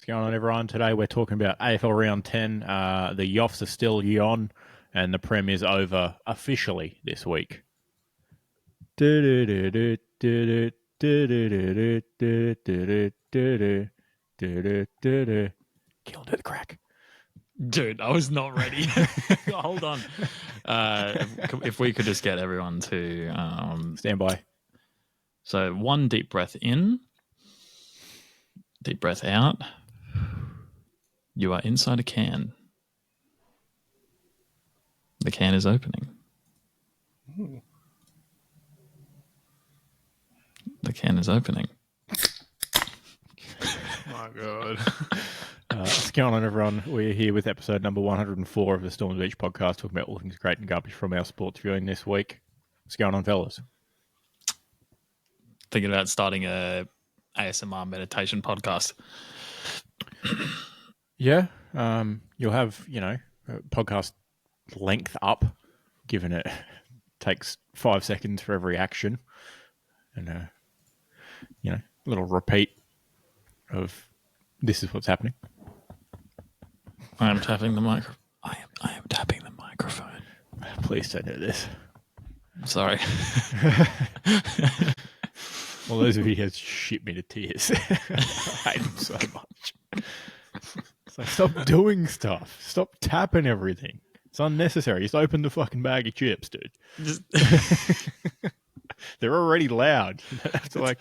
What's going on, everyone? Today we're talking about AFL Round 10. The Yoffs are still on, and the Prem is over officially this week. Killed it, crack. Dude, I was not ready. Hold on. If we could just get everyone to... Stand by. So one deep breath in. Deep breath out. You are inside a can. The can is opening. Ooh. The can is opening. My God. What's going on, everyone? We're here with episode number 104 of the Storm Beach podcast, talking about all things great and garbage from our sports viewing this week. What's going on, fellas? Thinking about starting a ASMR meditation podcast. Yeah, you'll have, podcast length up, given it takes 5 seconds for every action. And, a little repeat of this is what's happening. I am tapping the microphone. I am tapping the microphone. Please don't do this. Sorry. Well, those videos shit me to tears. I hate them so much. It's like, stop doing stuff. Stop tapping everything. It's unnecessary. Just open the fucking bag of chips, dude. They're already loud. You don't have to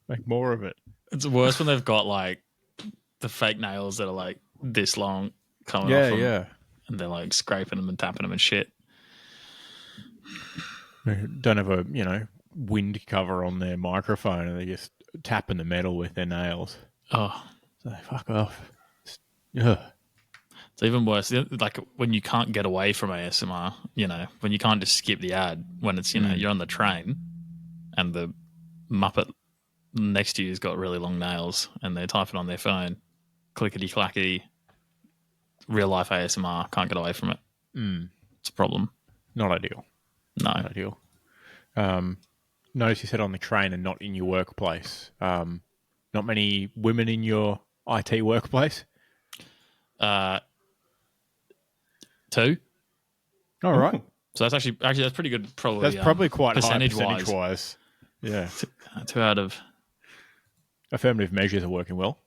make more of it. It's worse when they've got the fake nails that are this long coming off them. Yeah. And they're scraping them and tapping them and shit. They don't have a, wind cover on their microphone and they're just tapping the metal with their nails. Oh. So fuck off. Ugh. It's even worse. When you can't get away from ASMR, when you can't just skip the ad, when it's, you're on the train and the Muppet next to you's got really long nails and they're typing on their phone, clickety-clackety, real life ASMR, can't get away from it. It's a problem. Not ideal. No. Not ideal. Notice you said on the train and not in your workplace. Not many women in your IT workplace? 2. All right. So that's actually that's pretty good. Probably That's probably quite high percentage-wise. percentage-wise. Yeah. 2 out of... Affirmative measures are working well.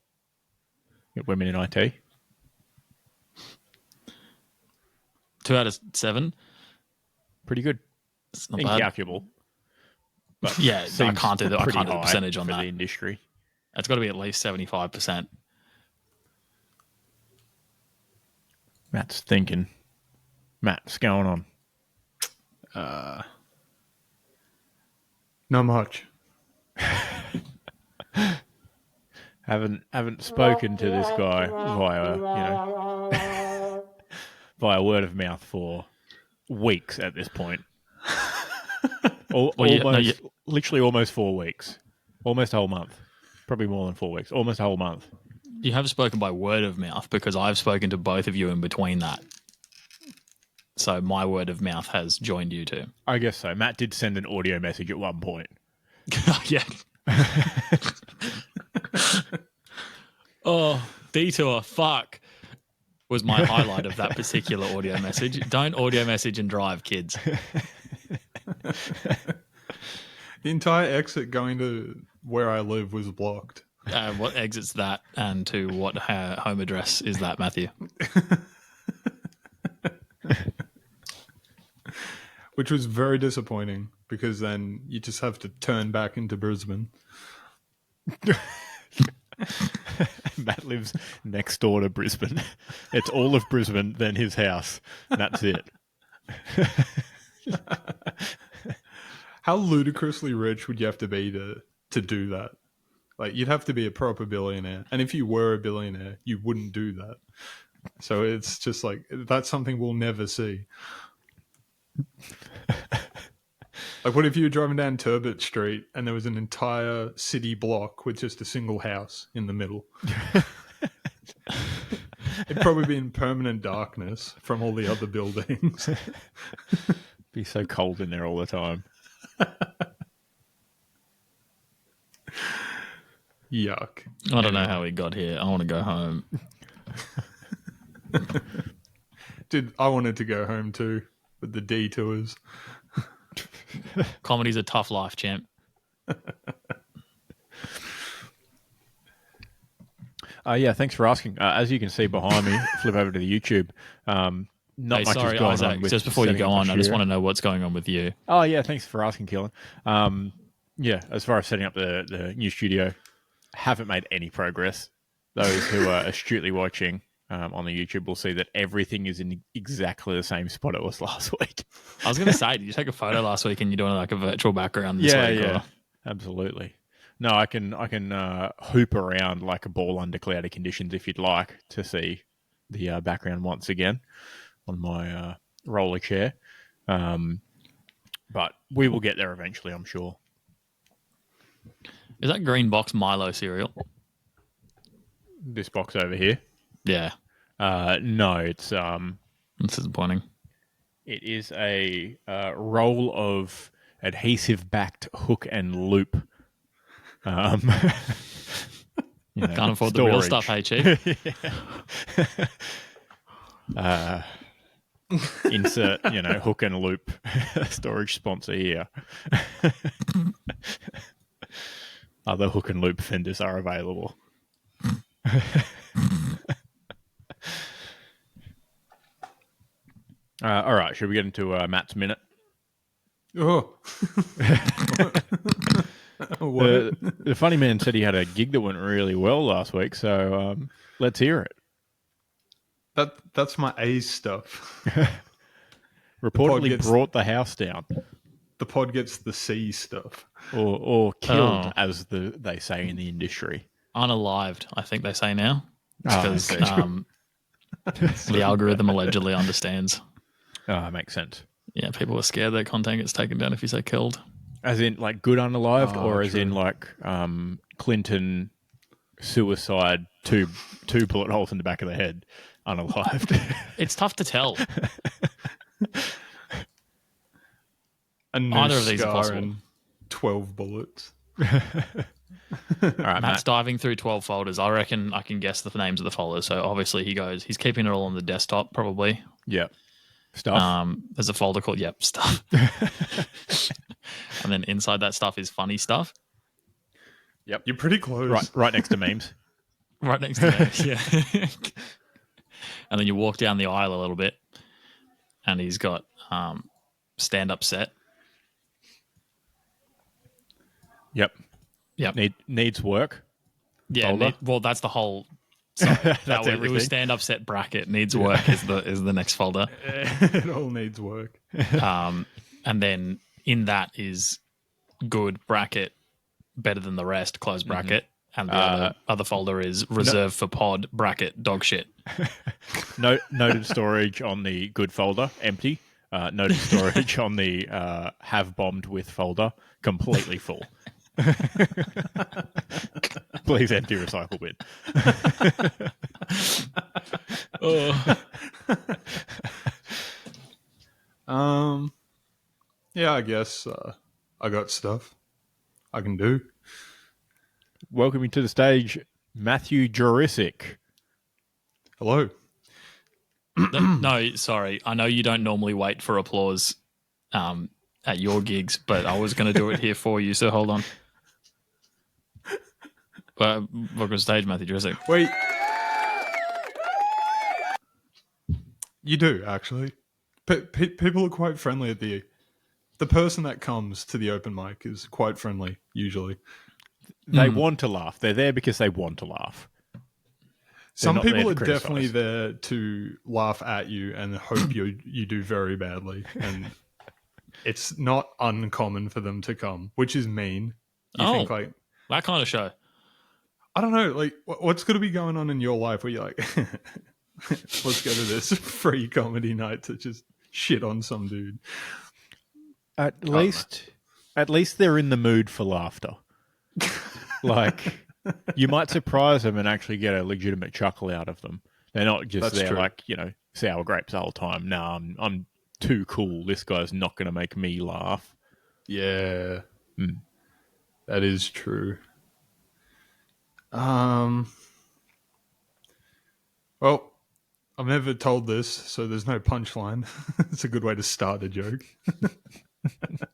Get women in IT. 2 out of 7. Pretty good. It's not bad. Incalculable. But Yeah, I can't do the pretty percentage high on for that. the industry. It's got to be at least 75%. Matt's thinking. Matt, what's going on? Not much. Haven't spoken to this guy via word of mouth for weeks at this point. Literally almost 4 weeks. Almost a whole month. Probably more than 4 weeks. Almost a whole month. You have spoken by word of mouth because I've spoken to both of you in between that. So my word of mouth has joined you two. I guess so. Matt did send an audio message at one point. Yeah. Oh, detour, fuck, was my highlight of that particular audio message. Don't audio message and drive, kids. The entire exit going to where I live was blocked. What exit's that, and to what home address is that, Matthew? Which was very disappointing because then you just have to turn back into Brisbane. Matt lives next door to Brisbane. It's all of Brisbane, then his house. And that's it. How ludicrously rich would you have to be to do that? You'd have to be a proper billionaire. And if you were a billionaire, you wouldn't do that. So it's just that's something we'll never see. What if you were driving down Turbot Street and there was an entire city block with just a single house in the middle? It'd probably be in permanent darkness from all the other buildings. Be so cold in there all the time. Yuck. I don't know how we got here. I want to go home. Dude, I wanted to go home too with the detours. Comedy's a tough life, champ. Yeah, thanks for asking. As you can see behind me, flip over to the YouTube. Not much is going on Isaac, with just before you setting go up my on, I just studio. want to know what's going on with you. Oh, yeah, thanks for asking, Keelan. Yeah, as far as setting up the new studio, haven't made any progress. Those who are astutely watching on the YouTube will see that everything is in exactly the same spot it was last week. I was going to say, did you take a photo last week and you're doing like a virtual background this week? Yeah, Or? absolutely. No, I can hoop around like a ball under cloudy conditions if you'd like to see the background once again on my roller chair. But we will get there eventually, I'm sure. Is that green box Milo cereal? This box over here. Yeah. No, it's That's disappointing. it is a roll of adhesive-backed hook and loop. Can't afford the real stuff, hey, Chief. Insert, hook and loop storage sponsor here. Other hook and loop fenders are available. All right, should we get into Matt's minute? Oh. The funny man said he had a gig that went really well last week, so let's hear it. That's my A's stuff. Reportedly brought the house down. The pod gets the C stuff. Or killed, as they say in the industry. Unalived, I think they say now. Oh, Because the algorithm allegedly understands. Oh, makes sense. Yeah, people are scared their content gets taken down if you say killed. As in, like, good unalived, or as true. in, like, Clinton suicide, two bullet holes in the back of the head, unalived. It's tough to tell. Either of these are possible. And 12 bullets. All right, Matt's Matt. diving through 12 folders. I reckon I can guess the names of the folders. So obviously he's keeping it all on the desktop, probably. Yeah. Stuff. There's a folder called stuff. And then inside that stuff is funny stuff. Yep. You're pretty close. Right next to memes. Right next to that, yeah. And then you walk down the aisle a little bit, and he's got stand-up set. Yep. Yep. Needs work. Yeah. Well, that's the whole. It was stand-up set bracket needs work is the next folder. It all needs work. And then in that is good bracket, better than the rest, close bracket. And the other folder is reserved for pod bracket dog shit. Noted storage on the good folder, empty. Noted storage on the have bombed with folder, completely full. Please empty recycle bin. Yeah, I guess I got stuff I can do. Welcoming to the stage, Matthew Jurassic. Hello. No, sorry. I know you don't normally wait for applause at your gigs, but I was going to do it here for you, so hold on. Welcome to stage, Matthew Jurassic. Wait. You do, actually. People are quite friendly at the person that comes to the open mic is quite friendly, usually. They want to laugh. They're there because they want to laugh. Some people are definitely there to laugh at you and hope you do very badly. And it's not uncommon for them to come, which is mean. You think, like, that kind of show. I don't know, like, what's going to be going on in your life where you're like, let's go to this free comedy night to just shit on some dude. At least they're in the mood for laughter. Like, you might surprise them and actually get a legitimate chuckle out of them. They're not just there like, sour grapes the whole time. No, I'm too cool. This guy's not going to make me laugh. Yeah. That is true. Well, I've never told this, so there's no punchline. It's a good way to start a joke.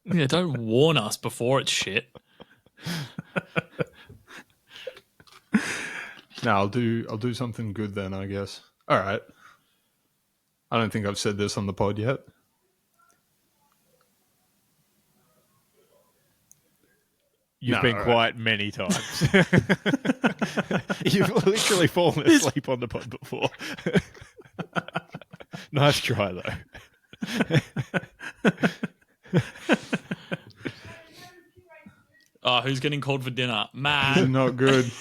Yeah, don't warn us before it's shit. No, I'll do something good then, I guess. All right. I don't think I've said this on the pod yet. You've been quiet many times. You've literally fallen asleep on the pod before. Nice try, though. Oh, who's getting called for dinner? This is Matt. not good.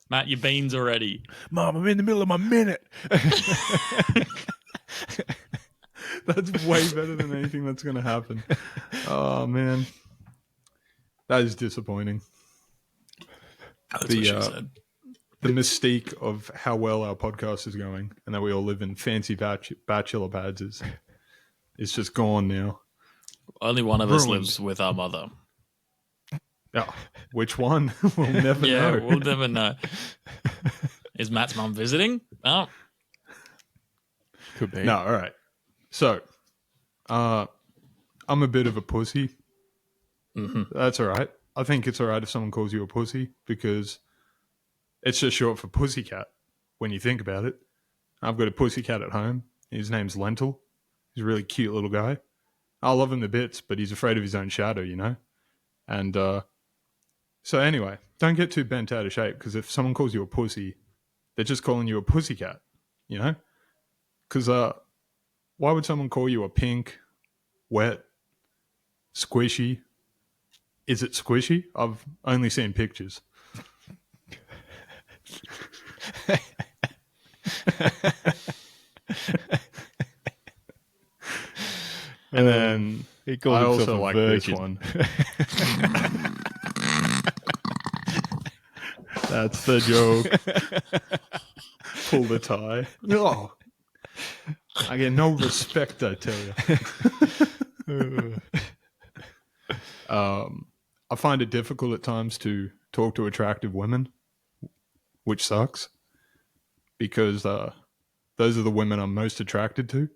Matt, your beans are ready. Mom, I'm in the middle of my minute. That's way better than anything that's going to happen. Oh, man. That is disappointing. That's what she said. The mystique of how well our podcast is going and that we all live in fancy bachelor pads is just gone now. Only one of us Ruined. lives with our mother. Oh, which one? We'll never Yeah, know. we'll never know. Is Matt's mum visiting? Oh, Could be. No, all right. So, I'm a bit of a pussy. mm-hmm. That's all right. I think it's all right if someone calls you a pussy because it's just short for pussycat when you think about it. I've got a pussycat at home. His name's Lentil. He's a really cute little guy. I love him to bits, but he's afraid of his own shadow, you know? And so anyway, don't get too bent out of shape because if someone calls you a pussy, they're just calling you a pussycat, you know? Because why would someone call you a pink, wet, squishy? Is it squishy? I've only seen pictures. And then He called I himself also a like virgin. this one. That's the joke. Pull the tie. Oh, I get no respect, I tell you. I find it difficult at times to talk to attractive women, which sucks because those are the women I'm most attracted to.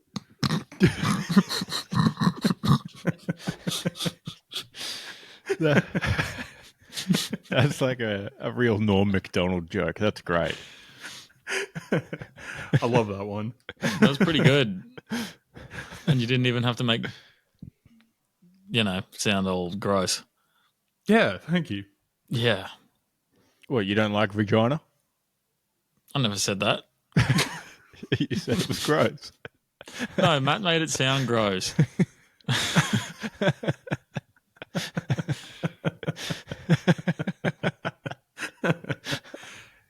That's like a real Norm Macdonald joke. That's great. I love that one. That was pretty good. And you didn't even have to make, sound all gross. Yeah, thank you. Yeah. What, you don't like vagina? I never said that. You said it was gross. No, Matt made it sound gross.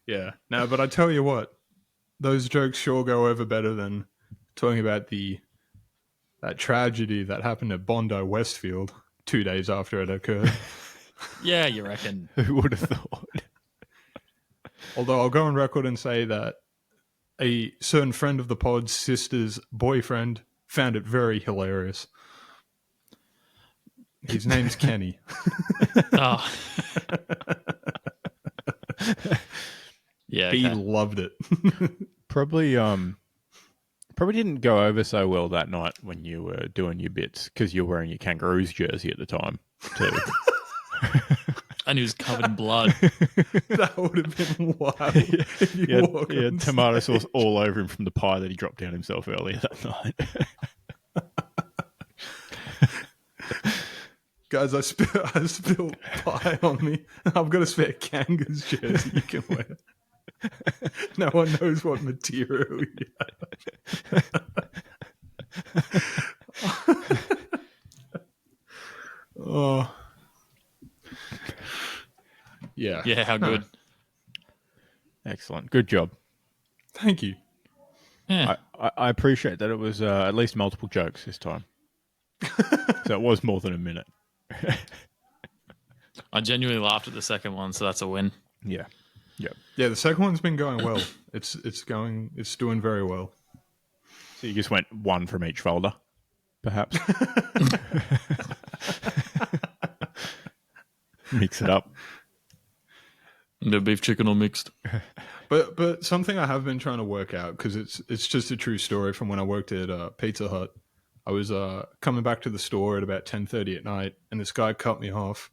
Yeah. No, but I tell you what, those jokes sure go over better than talking about that tragedy that happened at Bondi Westfield 2 days after it occurred. Yeah, you reckon. Who would have thought? Although I'll go on record and say that a certain friend of the pod's sister's boyfriend found it very hilarious. His name's Kenny. Oh. Yeah, He okay. loved it. Probably didn't go over so well that night when you were doing your bits because you were wearing your Kangaroos jersey at the time too. And he was covered in blood. That would have been wild. If you walk He had on tomato stage. sauce all over him from the pie that he dropped down himself earlier that night. Guys, I spilled pie on me. I've got a spare Kangas jersey you can wear. No one knows what material you have. Oh. Yeah. Yeah, how good. Excellent. Good job. Thank you. Yeah. I appreciate that it was at least multiple jokes this time. So it was more than a minute. I genuinely laughed at the second one, so that's a win. Yeah. Yep. Yeah, the second one's been going well. It's doing very well. So you just went one from each folder, perhaps. Mix it up. The beef, chicken, or mixed. But something I have been trying to work out, because it's just a true story from when I worked at Pizza Hut. I was coming back to the store at about 10:30 at night, and this guy cut me off.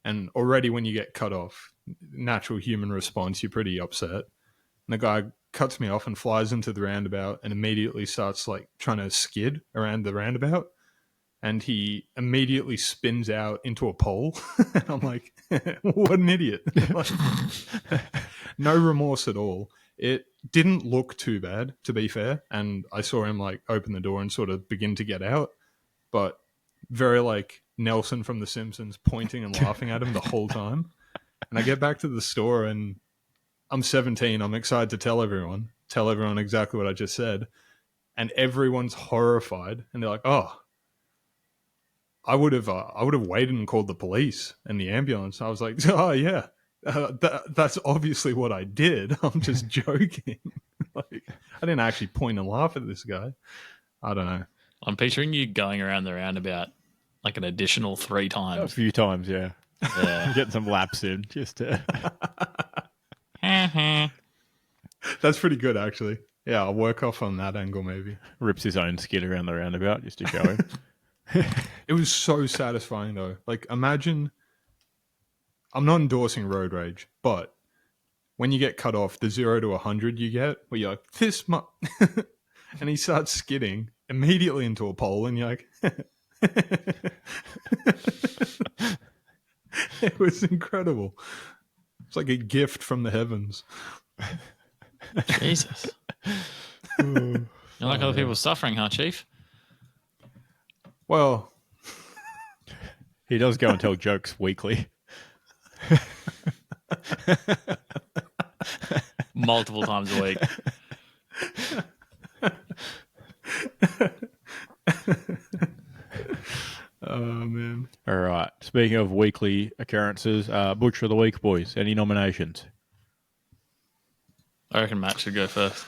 And already when you get cut off, natural human response, you're pretty upset. And the guy cuts me off and flies into the roundabout and immediately starts like trying to skid around the roundabout. And he immediately spins out into a pole. And I'm like, what an idiot. Like, no remorse at all. It didn't look too bad, to be fair. And I saw him like open the door and sort of begin to get out. But very like Nelson from The Simpsons, pointing and laughing at him the whole time. And I get back to the store and I'm 17. I'm excited to tell everyone exactly what I just said. And everyone's horrified. And they're like, oh, I would have waited and called the police and the ambulance. I was like, oh yeah, that's obviously what I did. I'm just joking. Like, I didn't actually point and laugh at this guy. I don't know. I'm picturing you going around the roundabout like an additional 3 times. A few times, yeah. Getting some laps in just to... That's pretty good, actually. Yeah, I'll work off on that angle maybe. Rips his own skid around the roundabout just to show him. It was so satisfying, though. Like, imagine... I'm not endorsing road rage, but when you get cut off, the 0 to 100 you get, where you're like, this much... and he starts skidding immediately into a pole, and you're like... It was incredible. It's like a gift from the heavens. Jesus. You like other people suffering, huh, Chief? Well, he does go and tell jokes weekly. Multiple times a week. Oh, man. All right. Speaking of weekly occurrences, Butcher of the Week, boys. Any nominations? I reckon Matt should go first.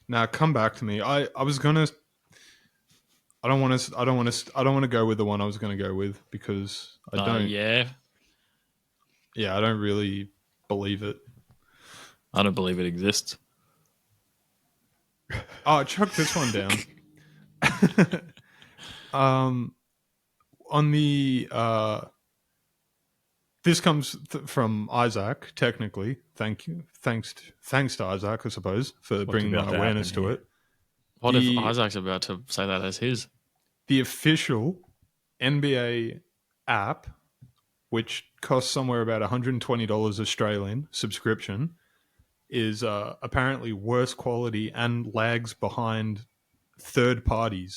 Now come back to me. I was gonna. I don't want to go with the one I was gonna go with because I don't. Yeah. Yeah, I don't really believe it. I don't believe it exists. Oh, chuck this one down. On the this comes from Isaac. Technically, thank you, thanks to Isaac, I suppose, for bringing my awareness to it. What if Isaac's about to say that as his? The official NBA app, which costs somewhere about $120 Australian subscription, is apparently worse quality and lags behind third-party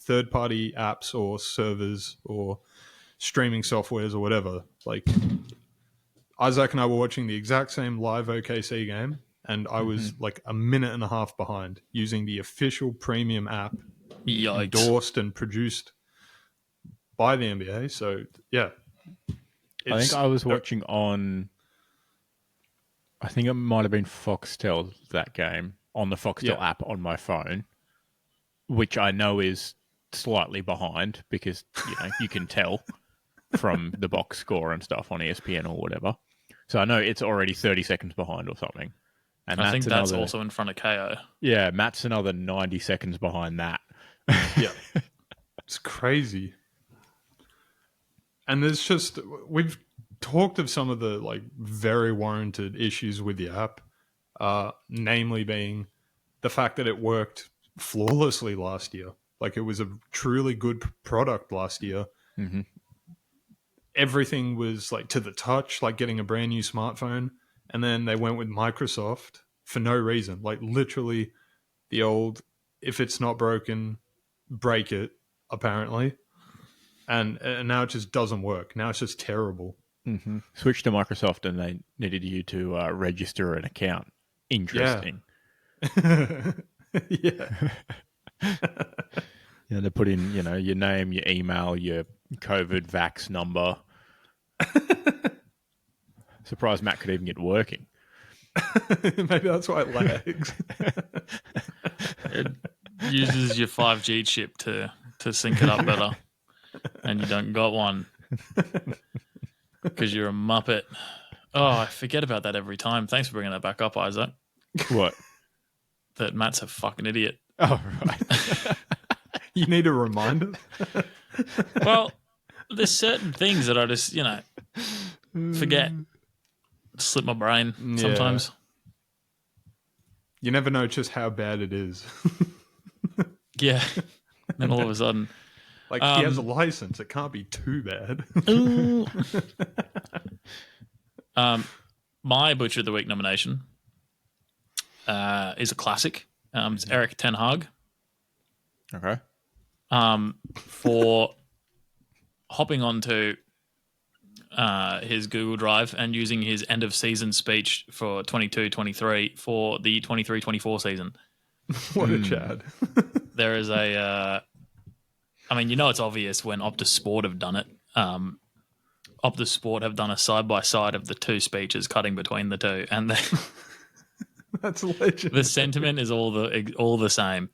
apps or servers or streaming softwares or whatever. Like, Isaac and I were watching the exact same live OKC game, and I was like a minute and a half behind using the official premium app. Yikes. Endorsed and produced by the NBA. So, yeah. I think I was watching on... I think it might have been Foxtel, that game, on the Foxtel app on my phone, which I know is slightly behind because, you know, you can tell from the box score and stuff on ESPN or whatever. So I know it's already 30 seconds behind or something. And I think that's also in front of KO. Yeah, Matt's another 90 seconds behind that. Yeah. It's crazy. And there's just... We've talked of some of the like very warranted issues with the app, namely being the fact that it worked flawlessly last year. Like, it was a truly good product last year. Mm-hmm. Everything was like to the touch, like getting a brand new smartphone. And then they went with Microsoft for no reason. Like, literally the old, if it's not broken, break it, apparently. And now it just doesn't work. Now it's just terrible. Mm-hmm. Switched to Microsoft and they needed you to register an account. Interesting. Yeah. You know, they put in, you know, your name, your email, your COVID vax number. Surprised Matt could even get working. Maybe that's why it lags. It uses your 5G chip to to sync it up better, and you don't got one because you're a muppet. Oh, I forget about that every time. Thanks for bringing that back up, Isaac. What? That Matt's a fucking idiot. Oh, right. You need a reminder. Well, there's certain things that I just, forget. Slip my brain sometimes. You never know just how bad it is. Yeah. Then all of a sudden. Like, he has a license. It can't be too bad. My Butcher of the Week nomination is a classic. It's Eric Ten Hag. Okay. For hopping onto his Google Drive and using his end of season speech for 22-23 for the 23-24 season. What a Chad. There is a... it's obvious when Optus Sport have done it. Optus Sport have done a side-by-side of the two speeches, cutting between the two, and that's legend. The sentiment is all the same.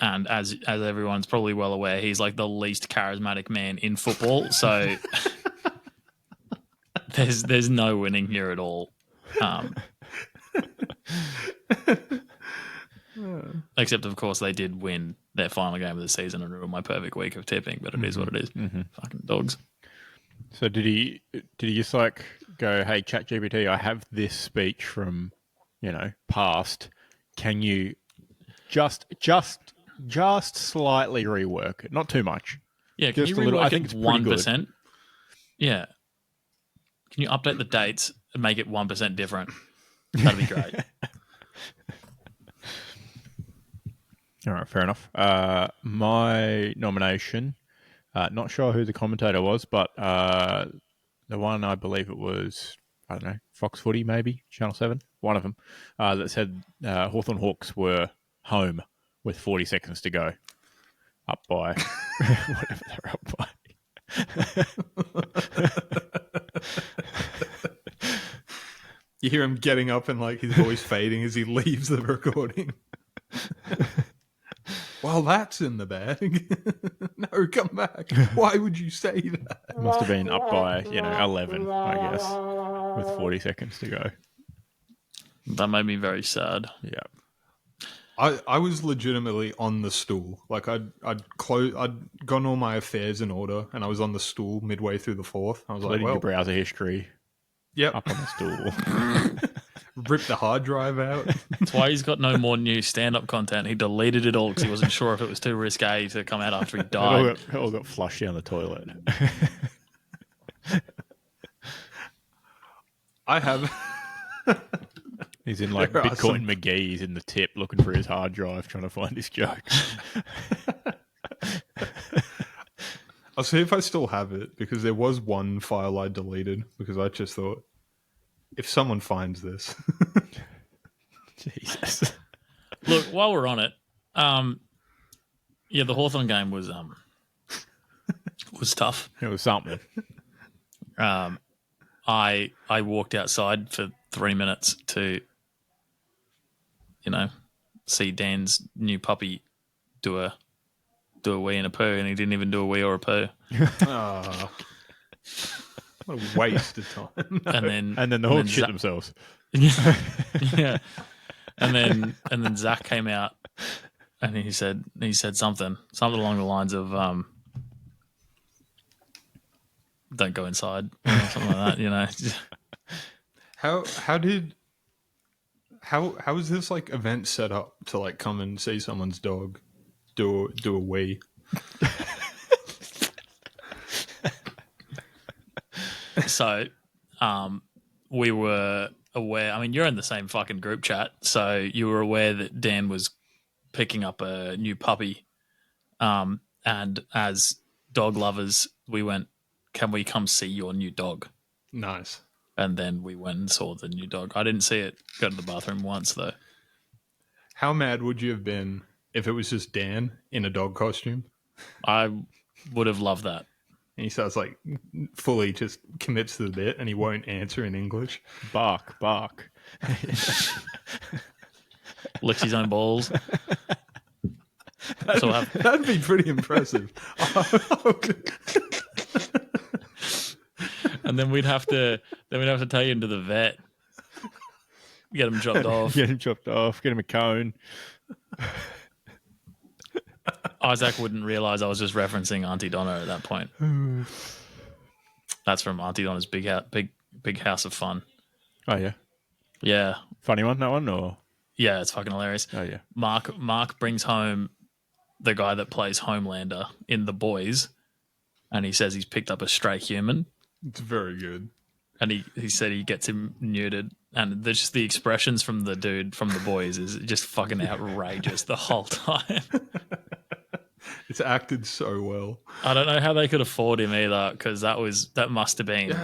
And as everyone's probably well aware, he's like the least charismatic man in football. So there's no winning here at all. Except, of course, they did win their final game of the season and ruin my perfect week of tipping. But it is what it is. Mm-hmm. Fucking dogs. So did he just like go, hey, ChatGPT, I have this speech from, past. Can you just slightly rework it? Not too much. Yeah, can just you a little. rework I think it it's pretty 1%? good. Yeah. Can you update the dates and make it 1% different? That'd be great. All right, fair enough. My nomination, not sure who the commentator was, but the one, I believe it was, I don't know, Fox Footy maybe, Channel 7, one of them, that said Hawthorn Hawks were home with 40 seconds to go, up by whatever they're up by. You hear him getting up and like his voice fading as he leaves the recording. Well, that's in the bag. No, come back. Why would you say that? Must have been up by, 11, I guess, with 40 seconds to go. That made me very sad. Yeah. I was legitimately on the stool. Like I'd gotten all my affairs in order, and I was on the stool midway through the fourth. I was like, Including your browser history. Yep. Up on the stool. Rip the hard drive out. That's why he's got no more new stand-up content. He deleted it all because he wasn't sure if it was too risque to come out after he died. It all got flushed down the toilet. I have... He's in like Bitcoin McGee. He's in the tip looking for his hard drive, trying to find his jokes. I'll see if I still have it, because there was one file I deleted because I just thought, if someone finds this... Jesus. Look, while we're on it, the Hawthorn game was tough. It was something. I walked outside for 3 minutes to, see Dan's new puppy do a wee and a poo, and he didn't even do a wee or a poo. Oh, what a waste of time. No. And then the Hawks shit themselves. Yeah. And then Zach came out and he said something along the lines of don't go inside, or something like that, How is this like event set up to like come and see someone's dog do a wee? So, we were aware. I mean, you're in the same fucking group chat, so you were aware that Dan was picking up a new puppy. And as dog lovers, we went, "Can we come see your new dog?" Nice. And then we went and saw the new dog. I didn't see it go to the bathroom once, though. How mad would you have been if it was just Dan in a dog costume? I would have loved that. And he starts like fully just commits to the bit and he won't answer in English. Bark. Licks his own balls. So we'll have, That'd be pretty impressive. and then we'd have to take him to the vet, get him chopped off. Get him chopped off. Get him a cone. Isaac wouldn't realize I was just referencing Auntie Donna at that point. That's from Auntie Donna's big house of fun. Oh yeah, Yeah, funny one. That one or yeah, it's fucking hilarious. oh yeah. Mark brings home the guy that plays Homelander in The Boys, and he says he's picked up a stray human. It's very good. And he said he gets him neutered. And just the expressions from the dude from The Boys is just fucking outrageous the whole time. It's acted so well. I don't know how they could afford him either, because that must have been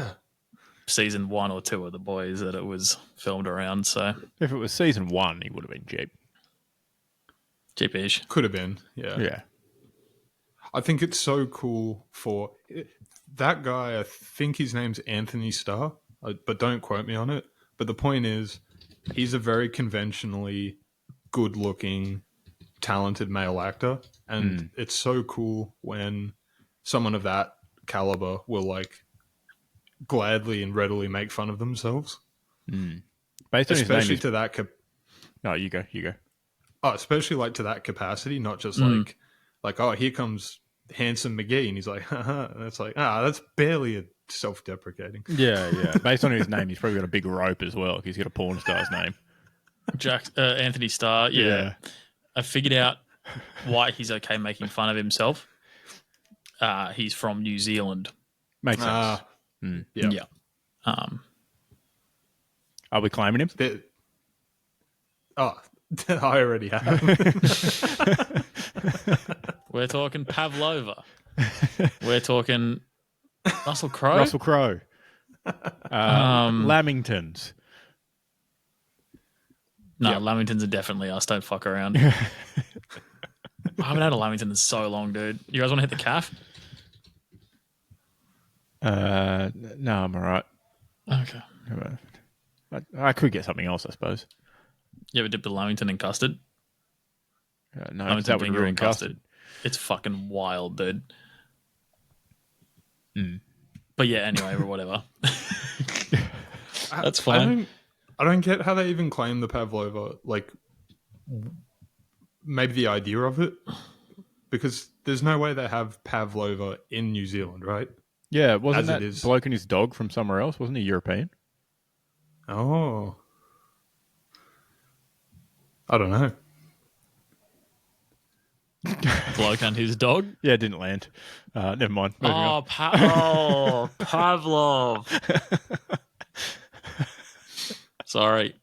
season 1 or 2 of The Boys that it was filmed around. So If it was season 1, he would have been cheap. cheap-ish. Could have been, yeah. Yeah. I think it's so cool for that guy. I think his name's Anthony Starr, but don't quote me on it. But the point is, he's a very conventionally good-looking, talented male actor, and it's so cool when someone of that caliber will like gladly and readily make fun of themselves. Based on Especially his name to that No, you go. especially like to that capacity, not just like oh, here comes handsome McGee, and he's like, haha, and it's like, that's barely a self-deprecating. Yeah. Based on his name, he's probably got a big rope as well. 'Cause he's got a porn star's name. Anthony Starr, yeah. I figured out why he's okay making fun of himself. He's from New Zealand. Makes sense. Yeah. Are we claiming him? I already have. We're talking Pavlova. We're talking Russell Crowe. Russell Crowe. Lamingtons. No, Lamingtons are definitely us. Don't fuck around. I haven't had a Lamington in so long, dude. You guys want to hit the calf? No, I'm all right. Okay. I could get something else, I suppose. You ever dipped a Lamington in custard? No, Lamington that would finger ruin in custard. It's fucking wild, dude. But yeah, anyway, or whatever. That's fine. I don't get how they even claim the Pavlova, like maybe the idea of it, because there's no way they have Pavlova in New Zealand, right? Yeah, wasn't As that it is. bloke and his dog from somewhere else? Wasn't he European? Oh. I don't know. Bloke and his dog. Yeah, it didn't land. Never mind. Moving on. Pavlov. Sorry.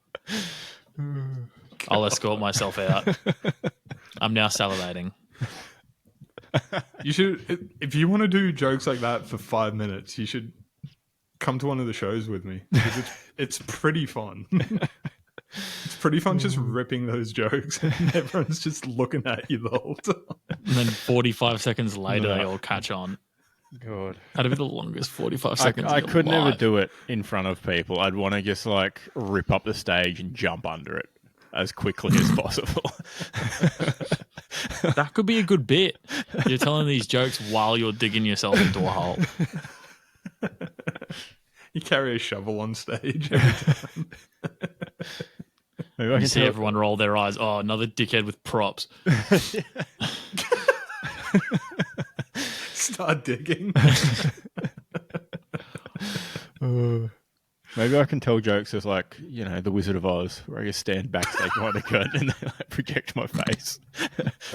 I'll escort myself out. I'm now salivating. You should, if you want to do jokes like that for 5 minutes, you should come to one of the shows with me. Because it's pretty fun. It's pretty fun just ripping those jokes, and everyone's just looking at you the whole time. And then 45 seconds later, they all catch on. God. That'd be the longest 45 seconds. I of your could never life. do it in front of people. I'd want to just like rip up the stage and jump under it as quickly as possible. That could be a good bit. You're telling these jokes while you're digging yourself into a hole. You carry a shovel on stage every time. Maybe I You can see tell- everyone roll their eyes. Oh, another dickhead with props. Start digging. Maybe I can tell jokes as like, you know, the Wizard of Oz, where I just stand backstage behind the curtain and they like project my face,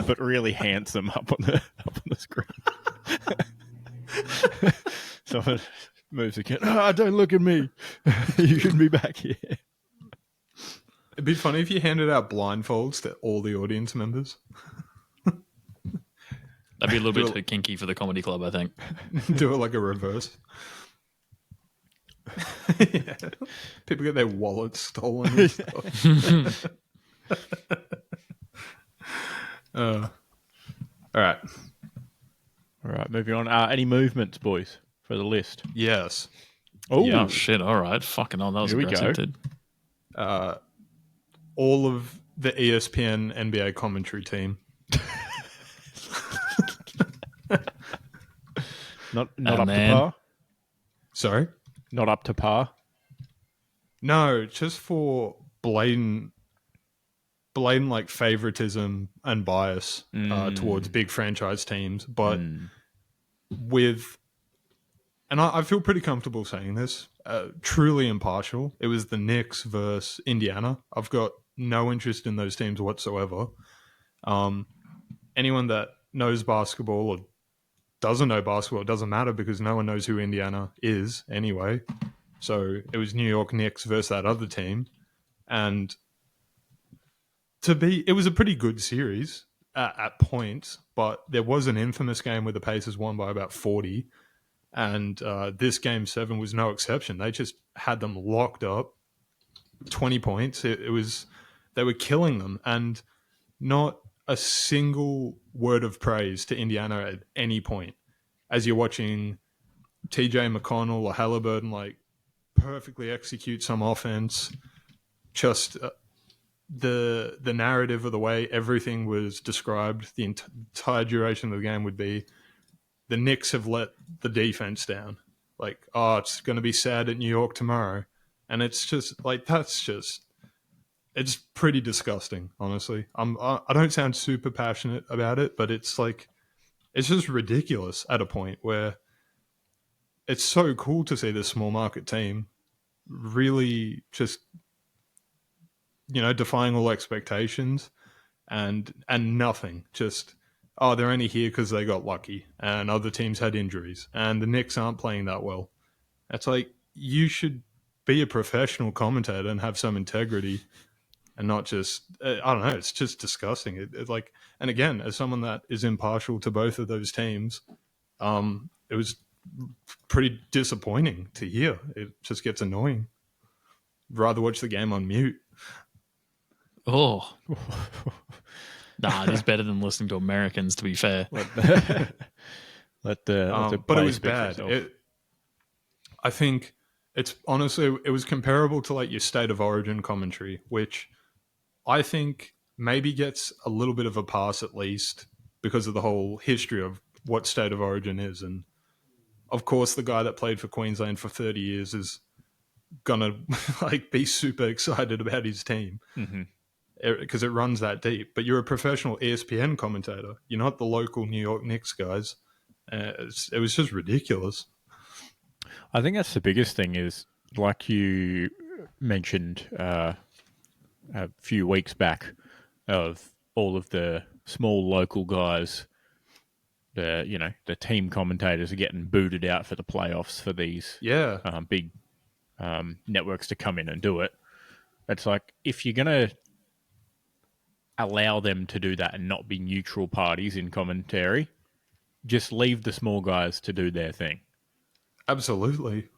but really handsome up on the screen. Someone moves again. Don't look at me. You shouldn't be back here. It'd be funny if you handed out blindfolds to all the audience members. That'd be a little bit too kinky for the comedy club, I think. Do it like a reverse. Yeah. People get their wallets stolen and stuff. All right. All right, moving on. Any movements, boys, for the list? Yes. Oh, Yeah, shit. All right. Fucking hell. That was Here we aggressive, go. dude. All of the ESPN NBA commentary team. Not Oh, up man. to par. Sorry? Not up to par. No, just for blatant like favoritism and bias towards big franchise teams. But with, and I feel pretty comfortable saying this, truly impartial. It was the Knicks versus Indiana. I've got no interest in those teams whatsoever. Anyone that knows basketball or doesn't know basketball, it doesn't matter because no one knows who Indiana is anyway. So it was New York Knicks versus that other team. And it was a pretty good series at points, but there was an infamous game where the Pacers won by about 40. And this game 7 was no exception. They just had them locked up, 20 points. It was, they were killing them. And not a single word of praise to Indiana at any point. As you're watching TJ McConnell or Halliburton like perfectly execute some offense, just the narrative of the way everything was described the entire duration of the game would be the Knicks have let the defense down. Like, oh, it's going to be sad at New York tomorrow. And it's just like, it's pretty disgusting, honestly. I don't sound super passionate about it, but it's like, it's just ridiculous at a point where it's so cool to see this small market team really just, defying all expectations and nothing. Just, oh, they're only here because they got lucky and other teams had injuries and the Knicks aren't playing that well. It's like, you should be a professional commentator and have some integrity and not just, I don't know, it's just disgusting. It like, and again, as someone that is impartial to both of those teams, it was pretty disappointing to hear. It just gets annoying. Rather watch the game on mute. Oh. Nah, it is better than listening to Americans, to be fair. Let the but it was bad. I think it's honestly, it was comparable to like your state of origin commentary, which I think maybe gets a little bit of a pass at least because of the whole history of what state of origin is. And of course, the guy that played for Queensland for 30 years is gonna like be super excited about his team because it runs that deep. But you're a professional ESPN commentator. You're not the local New York Knicks guys. It was just ridiculous. I think that's the biggest thing is, like you mentioned a few weeks back, of all of the small local guys, the team commentators are getting booted out for the playoffs for these big networks to come in and do it. It's like, if you're going to allow them to do that and not be neutral parties in commentary, just leave the small guys to do their thing. Absolutely.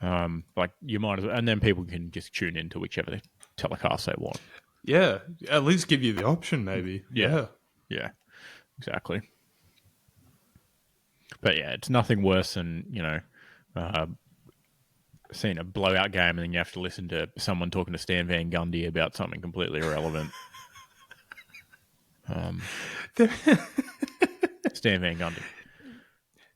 Like, you might as well, and then people can just tune into whichever telecast they want. Yeah, at least give you the option, maybe. Yeah, exactly. But yeah, it's nothing worse than seeing a blowout game and then you have to listen to someone talking to Stan Van Gundy about something completely irrelevant. Stan Van Gundy.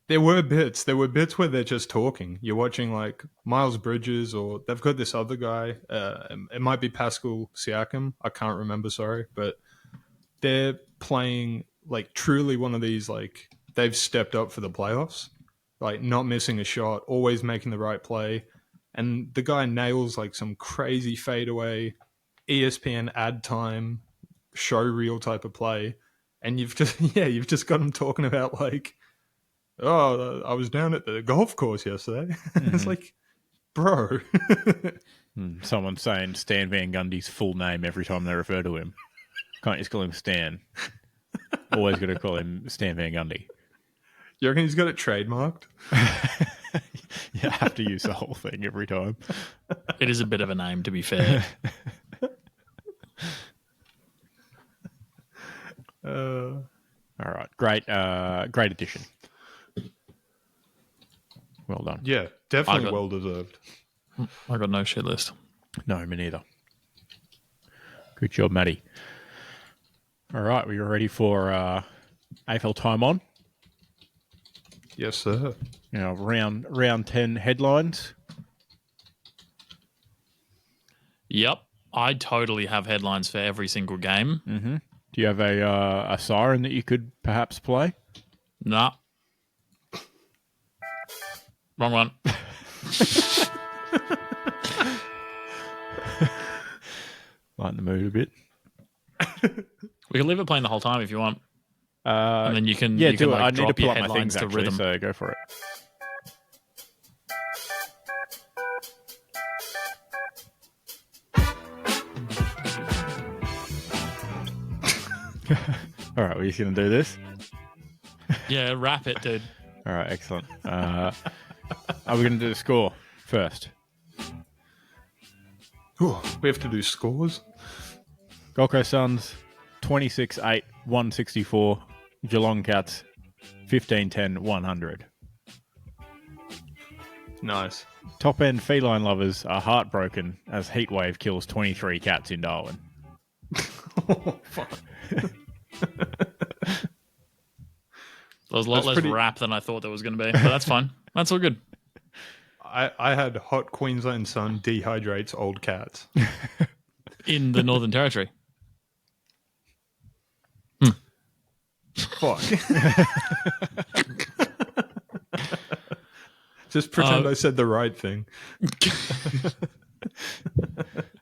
There were bits where they're just talking. You're watching like Miles Bridges, or they've got this other guy. It might be Pascal Siakam. I can't remember, sorry. But they're playing like truly one of these, like, they've stepped up for the playoffs. Like, not missing a shot, always making the right play. And the guy nails like some crazy fadeaway, ESPN ad time, show reel type of play. And you've just got him talking about like, oh, I was down at the golf course yesterday. It's like, bro. Someone saying Stan Van Gundy's full name every time they refer to him. Can't just call him Stan. Always got to call him Stan Van Gundy. You reckon he's got it trademarked? You have to use the whole thing every time. It is a bit of a name, to be fair. All right. Great addition. Well done. Yeah, definitely well deserved. I got no shit list. No, me neither. Good job, Matty. All right, we are ready for AFL time on. Yes, sir. Round 10 headlines. Yep. I totally have headlines for every single game. Mm-hmm. Do you have a siren that you could perhaps play? Nah. Wrong one. Lighten the mood a bit. We can leave it playing the whole time if you want. And then you can, do can it. like, I need to drop pull your up my headlines things, to actually, rhythm. so go for it. All right, we're just going to do this? Yeah, wrap it, dude. All right, excellent. Are we going to do the score first? Ooh, we have to do scores. Gold Coast Suns, 26-8, 164. Geelong Cats, 15-10, 100. Nice. Top-end feline lovers are heartbroken as Heatwave kills 23 cats in Darwin. Oh, fuck. There was a lot less rap than I thought there was going to be, but that's fine. That's all good. I had hot Queensland sun dehydrates old cats. In the Northern Territory. Fuck. Just pretend I said the right thing.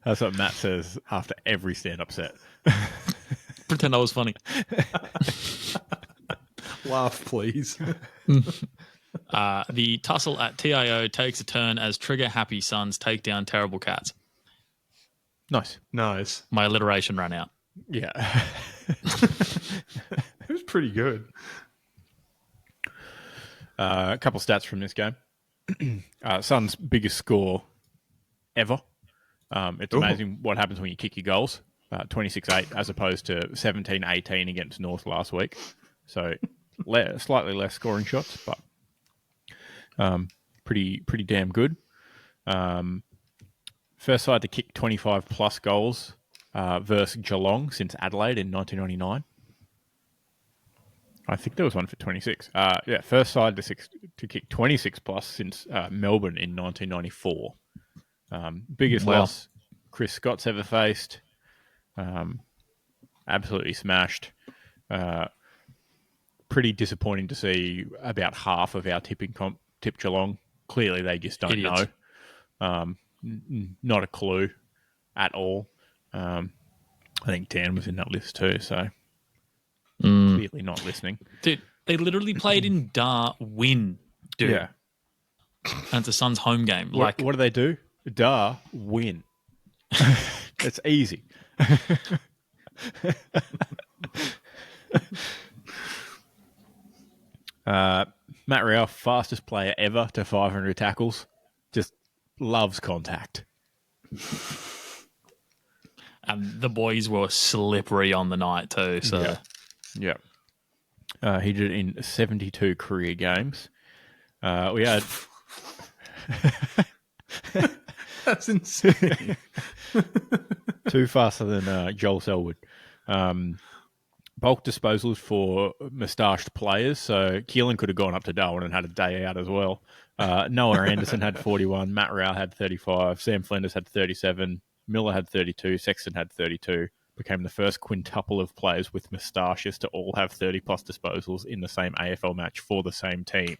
That's what Matt says after every stand-up set. Pretend I was funny. Laugh, please. The tussle at TIO takes a turn as trigger-happy Suns take down terrible cats. Nice. My alliteration ran out. Yeah. It was pretty good. A couple stats from this game. Suns' biggest score ever. It's amazing what happens when you kick your goals. 26-8 as opposed to 17-18 against North last week. So slightly less scoring shots, but pretty damn good. First side to kick 25-plus goals versus Geelong since Adelaide in 1999. I think there was one for 26. First side to kick 26-plus since Melbourne in 1994. Biggest loss Chris Scott's ever faced. Absolutely smashed. Pretty disappointing to see about half of our tipping comp tip Geelong. Clearly, they just don't know. Not a clue at all. I think Dan was in that list too, so clearly not listening. Dude, they literally played in Darwin, dude. Yeah. And it's a Suns home game. What do they do? Win. It's easy. Matt Rao, fastest player ever to 500 tackles. Just loves contact. And the boys were slippery on the night too. So Yeah. He did it in 72 career games. We had... That's insane. Two faster than Joel Selwood. Bulk disposals for moustached players. So Keelan could have gone up to Darwin and had a day out as well. Noah Anderson had 41. Matt Rao had 35. Sam Flinders had 37. Miller had 32. Sexton had 32. Became the first quintuple of players with moustaches to all have 30-plus disposals in the same AFL match for the same team.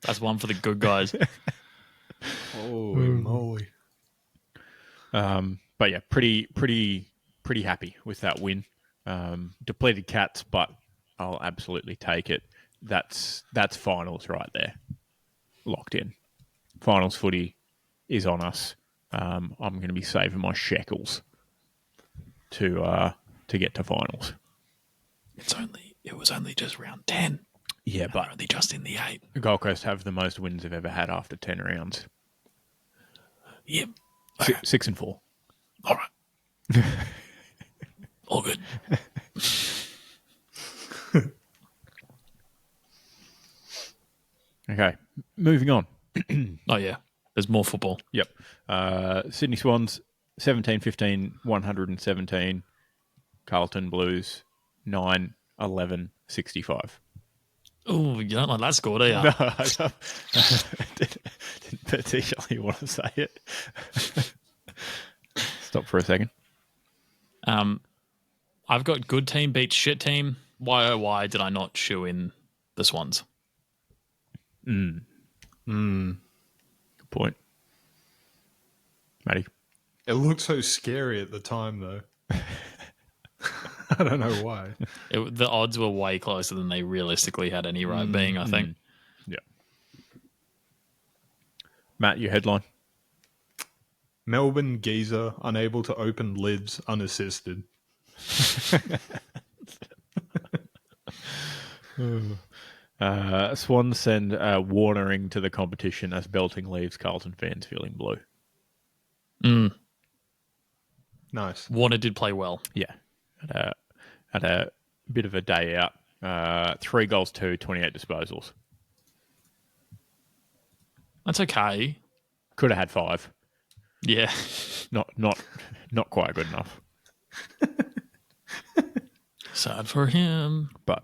that's one for the good guys. Holy moly. But yeah, pretty happy with that win. Depleted Cats, but I'll absolutely take it. That's finals right there. Locked in. Finals footy is on us. I'm going to be saving my shekels to get to finals. It was only just round 10. Yeah, And but they're only just in the 8. the Gold Coast have the most wins they've ever had after 10 rounds. Yep. 6 and 4. All right. All good. Okay, moving on. Oh, yeah. There's more football. Yep. Sydney Swans, 17-15, 117. Carlton Blues, 9-11, 65. Oh, you don't like that score, do you? No, I didn't particularly want to say it. Stop for a second. I've got good team beats shit team. Why, oh, why did I not shoe in the Swans? Good point. Matty? It looked so scary at the time, though. I don't know why. The odds were way closer than they realistically had any right being, I think. Yeah. Matt, your headline? Melbourne geezer unable to open lids unassisted. Swans send warning to the competition as belting leaves Carlton fans feeling blue. Nice. Warner did play well. Yeah. Had a bit of a day out. 3 goals, 28 disposals. That's okay. Could have had 5. Yeah. Not quite good enough. Sad for him. But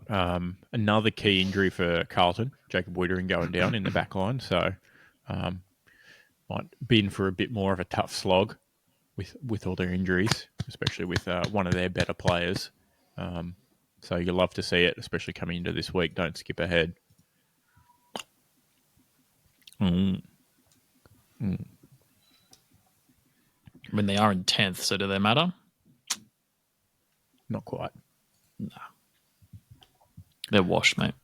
another key injury for Carlton, Jacob Wiedering going down in the back line. So might be in for a bit more of a tough slog with all their injuries, especially with one of their better players. So you'll love to see it, especially coming into this week. Don't skip ahead. I mean, they are in 10th, so do they matter? Not quite. No. They're washed, mate.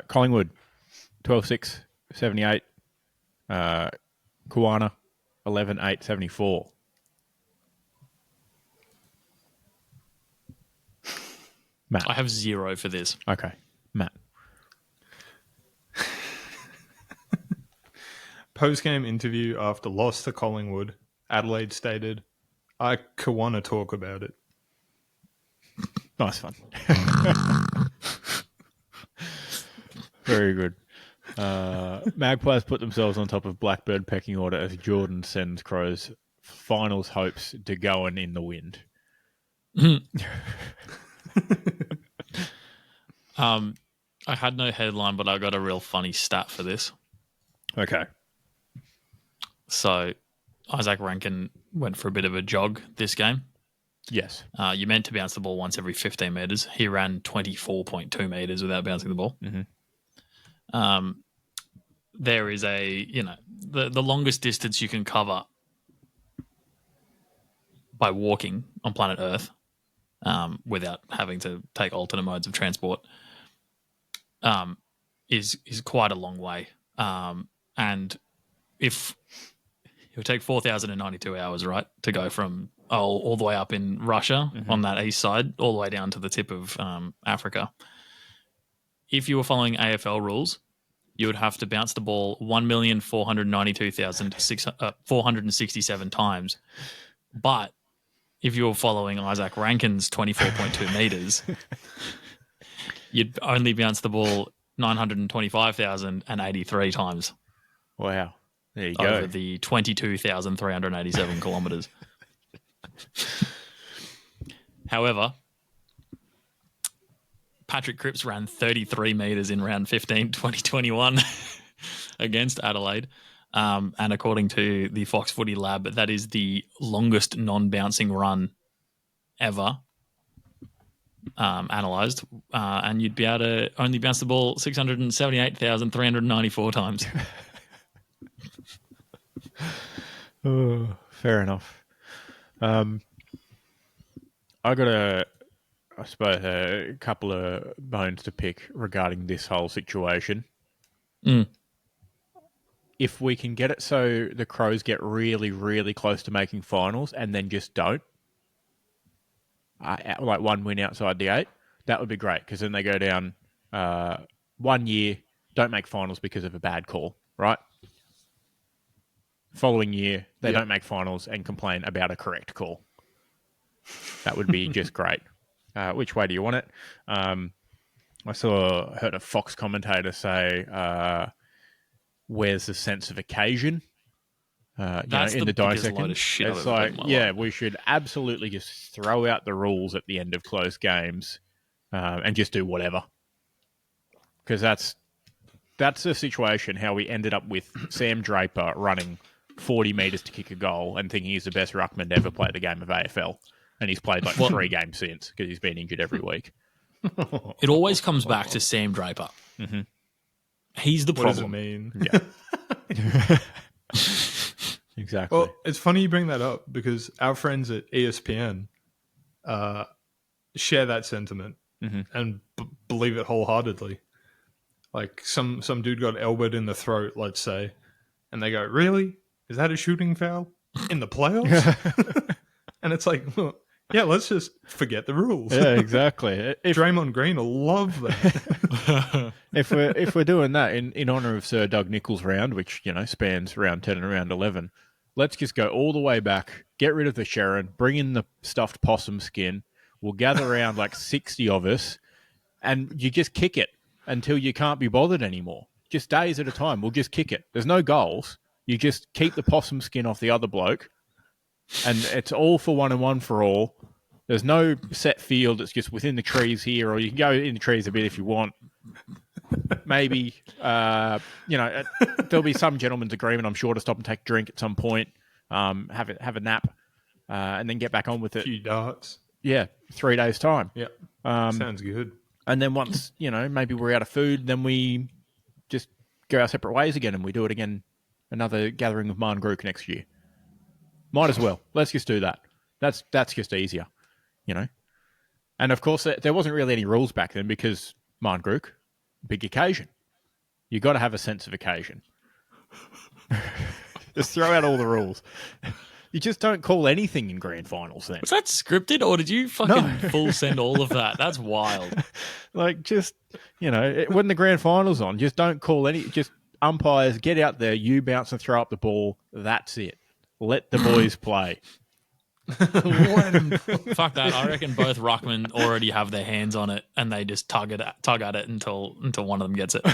Collingwood, 12-6, 78. Kuana, 11-8, 74. Matt. I have 0 for this. Okay. Matt. Post-game interview after loss to Collingwood, Adelaide stated, I want to talk about it. Nice fun. Very good. Magpies put themselves on top of Blackbird pecking order as Jordan sends Crows finals hopes to going in the wind. I had no headline, but I got a real funny stat for this. Okay. So Isaac Rankin went for a bit of a jog this game. Yes. You meant to bounce the ball once every 15 metres. He ran 24.2 metres without bouncing the ball. Mm-hmm. There is the longest distance you can cover by walking on planet Earth without having to take alternate modes of transport is quite a long way. And if it would take 4,092 hours, right, to go from all the way up in Russia on that east side, all the way down to the tip of Africa. If you were following AFL rules, you would have to bounce the ball 1,492,467 times. But if you were following Isaac Rankin's 24.2 meters, you'd only bounce the ball 925,083 times. Wow. There you go. Over the 22,387 kilometers. However, Patrick Cripps ran 33 metres in round 15, 2021 against Adelaide. And according to the Fox Footy Lab, that is the longest non-bouncing run ever analysed. And you'd be able to only bounce the ball 678,394 times. Oh, fair enough. I got a couple of bones to pick regarding this whole situation. If we can get it so the Crows get really, really close to making finals and then just don't, like one win outside the 8, that would be great because then they go down 1 year, don't make finals because of a bad call, right? Following year, they don't make finals and complain about a correct call. That would be just great. Which way do you want it? I heard a Fox commentator say, where's the sense of occasion? That's in the biggest load of shit it's I've ever heard in my life. we should absolutely just throw out the rules at the end of close games and just do whatever. because that's a situation how we ended up with Sam Draper running 40 metres to kick a goal and thinking he's the best ruckman to ever play the game of AFL. And he's played like 3 games since because he's been injured every week. It always comes back to Sam Draper. Mm-hmm. He's the problem. What does it mean? Yeah. Exactly. Well, it's funny you bring that up because our friends at ESPN share that sentiment and believe it wholeheartedly. Like some dude got elbowed in the throat, let's say, and they go, "Really? Is that a shooting foul in the playoffs?" And it's like, well, yeah, let's just forget the rules. Yeah, exactly. Draymond Green will love that. if we're doing that in honor of Sir Doug Nicholls' round, which spans round 10 and round 11, let's just go all the way back, get rid of the Sharon, bring in the stuffed possum skin. We'll gather around like 60 of us, and you just kick it until you can't be bothered anymore. Just days at a time, we'll just kick it. There's no goals. You just keep the possum skin off the other bloke, and it's all for one and one for all. There's no set field. It's just within the trees here, or you can go in the trees a bit if you want. Maybe, there'll be some gentleman's agreement, I'm sure, to stop and take a drink at some point, have a nap, and then get back on with it. A few darts. Yeah, 3 days' time. Yeah, sounds good. And then once, maybe we're out of food, then we just go our separate ways again and we do it again, another gathering of Marn Grook next year. Might as well. Let's just do that. That's just easier, And of course, there wasn't really any rules back then because Marn Grook, big occasion. You got to have a sense of occasion. Just throw out all the rules. You just don't call anything in grand finals then. Was that scripted or did you fucking full send all of that? That's wild. Like just, when the grand final's on, just don't call just umpires, get out there, you bounce and throw up the ball. That's it. Let the boys play. Fuck that. I reckon both ruckmen already have their hands on it and they just tug at it until one of them gets it.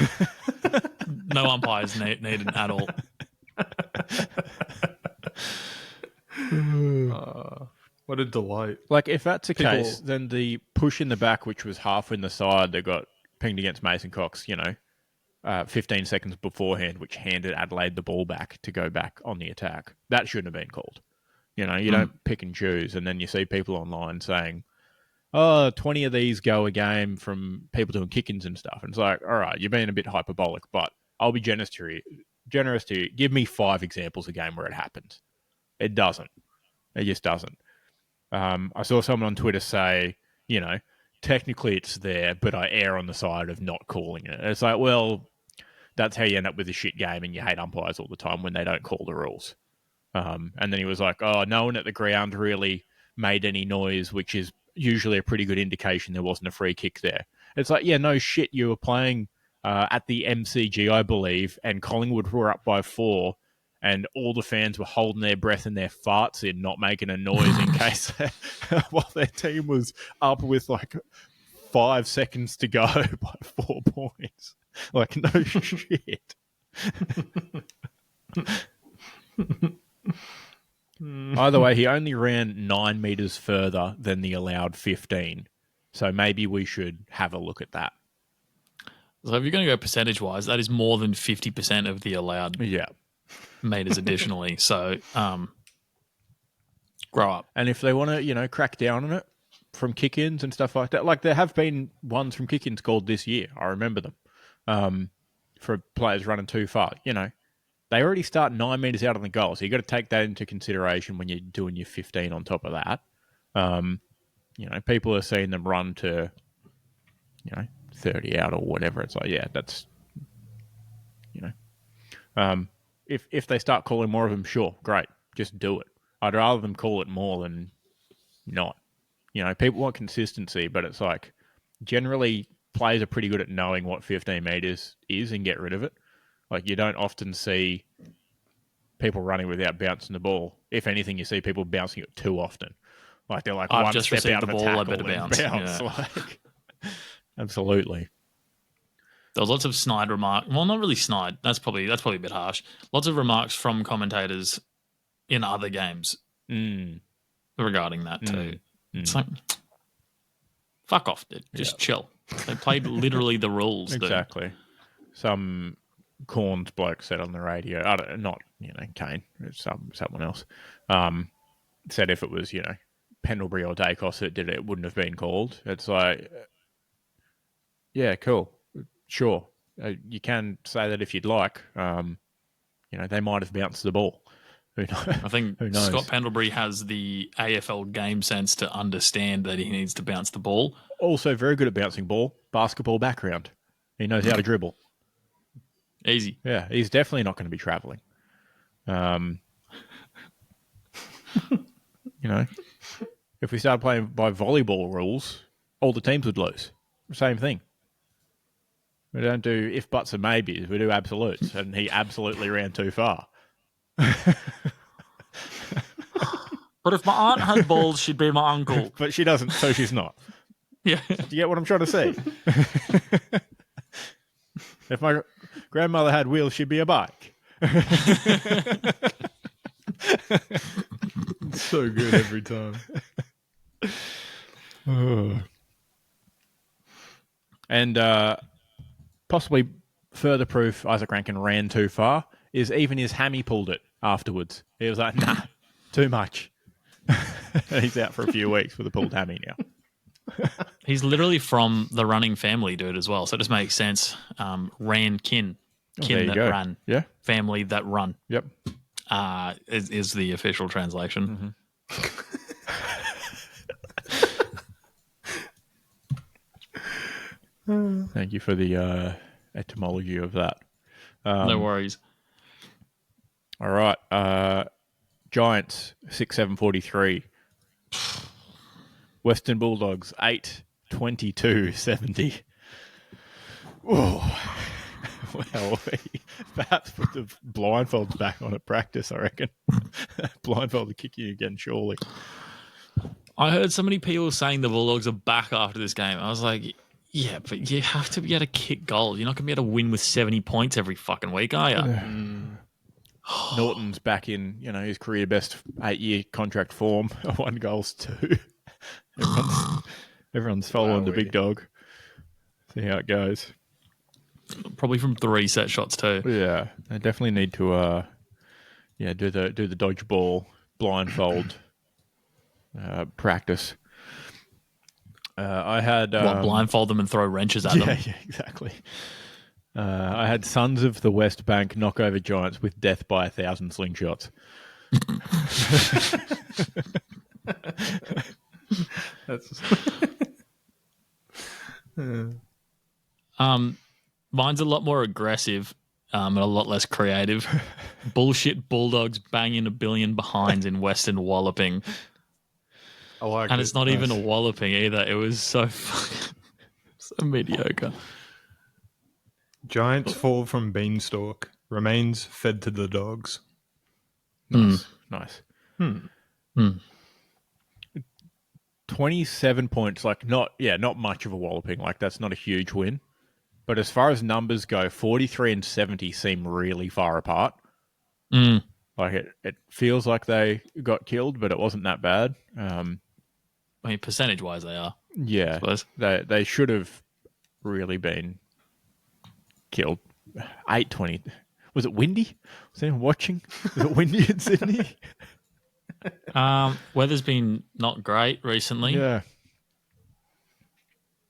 No umpires needed at all. What a delight. Like, if that's the case, then the push in the back, which was half in the side that got pinged against Mason Cox, 15 seconds beforehand, which handed Adelaide the ball back to go back on the attack. That shouldn't have been called. You don't pick and choose. And then you see people online saying, 20 of these go a game from people doing kick-ins and stuff. And it's like, all right, you're being a bit hyperbolic, but I'll be generous to you. Give me 5 examples a game where it happens. It doesn't. It just doesn't. I saw someone on Twitter say, technically it's there, but I err on the side of not calling it. It's like, well, that's how you end up with a shit game and you hate umpires all the time when they don't call the rules. And then he was like, no one at the ground really made any noise, which is usually a pretty good indication there wasn't a free kick there. It's like, yeah, no shit, you were playing at the MCG, I believe, and Collingwood were up by 4, and all the fans were holding their breath and their farts in, not making a noise in case while their team was up with like 5 seconds to go by 4 points. Like, no shit. Either way, he only ran 9 metres further than the allowed 15. So maybe we should have a look at that. So if you're going to go percentage-wise, that is more than 50% of the allowed meters additionally. So grow up. And if they want to, crack down on it from kick-ins and stuff like that, like there have been ones from kick-ins called this year. I remember them for players running too far. They already start 9 metres out on the goal, so you've got to take that into consideration when you're doing your 15 on top of that. People are seeing them run to, 30 out or whatever. It's like, yeah, that's, if they start calling more of them, sure, great, just do it. I'd rather them call it more than not. People want consistency, but it's like generally players are pretty good at knowing what 15 metres is and get rid of it. Like, you don't often see people running without bouncing the ball. If anything, you see people bouncing it too often. Like, they're like, I've one just step received out the of a ball, I tackle better and bounce. bounce. Yeah. Like, absolutely. There was lots of snide remarks. Well, not really snide. That's probably a bit harsh. Lots of remarks from commentators in other games regarding that too. It's like, Fuck off, dude. Just chill. They played literally the rules, exactly. dude. Some corns bloke said on the radio, I don't, not Kane, it's someone else, said if it was Pendlebury or Dacos that did it, it wouldn't have been called. It's like, yeah, cool, sure, you can say that if you'd like. They might have bounced the ball. I think Scott Pendlebury has the AFL game sense to understand that he needs to bounce the ball. Also, very good at bouncing ball. Basketball background. He knows how to dribble. Easy. Yeah, he's definitely not going to be travelling. If we started playing by volleyball rules, all the teams would lose. Same thing. We don't do if, buts, and maybes. We do absolutes, and he absolutely ran too far. But if my aunt had balls, she'd be my uncle. But she doesn't, so she's not. Yeah. Do you get what I'm trying to say? If my grandmother had wheels, she'd be a bike. So good every time. And possibly further proof Isaac Rankin ran too far is even his hammy pulled it afterwards. He was like, nah, too much. And he's out for a few weeks with a pulled hammy now. He's literally from the running family, dude, as well. So it just makes sense. Ran kin that run. Yeah. Family that run. Yep. Is the official translation. Mm-hmm. Thank you for the etymology of that. No worries. All right. Giants 6-7-43. Western Bulldogs 8-22-70. Oh, well, perhaps put the blindfolds back on at practice, I reckon. Blindfold to kick you again, surely. I heard so many people saying the Bulldogs are back after this game. I was like, yeah, but you have to be able to kick goals. You're not going to be able to win with 70 points every fucking week, are you? Norton's back in, his career best 8-year contract form. 1 goals, 2. Everyone's following the big dog. See how it goes. Probably from 3 set shots too. Yeah, they definitely need to do the dodge ball blindfold practice. I had blindfold them and throw wrenches at them. Yeah, exactly. I had Sons of the West Bank knock over Giants with death by 1,000 slingshots. Mine's a lot more aggressive and a lot less creative. Bullshit Bulldogs banging 1 billion behinds in Western walloping. I like and it. It's not even a walloping either. It was so mediocre. Giants fall from beanstalk. Remains fed to the dogs. Nice. 27 points, not much of a walloping. That's not a huge win. But as far as numbers go, 43 and 70 seem really far apart. It feels like they got killed, but it wasn't that bad. Percentage-wise, they are. Yeah, they should have really been killed. 8-20. Was it windy? Was anyone watching? Was it windy in Sydney? Weather's been not great recently. Yeah.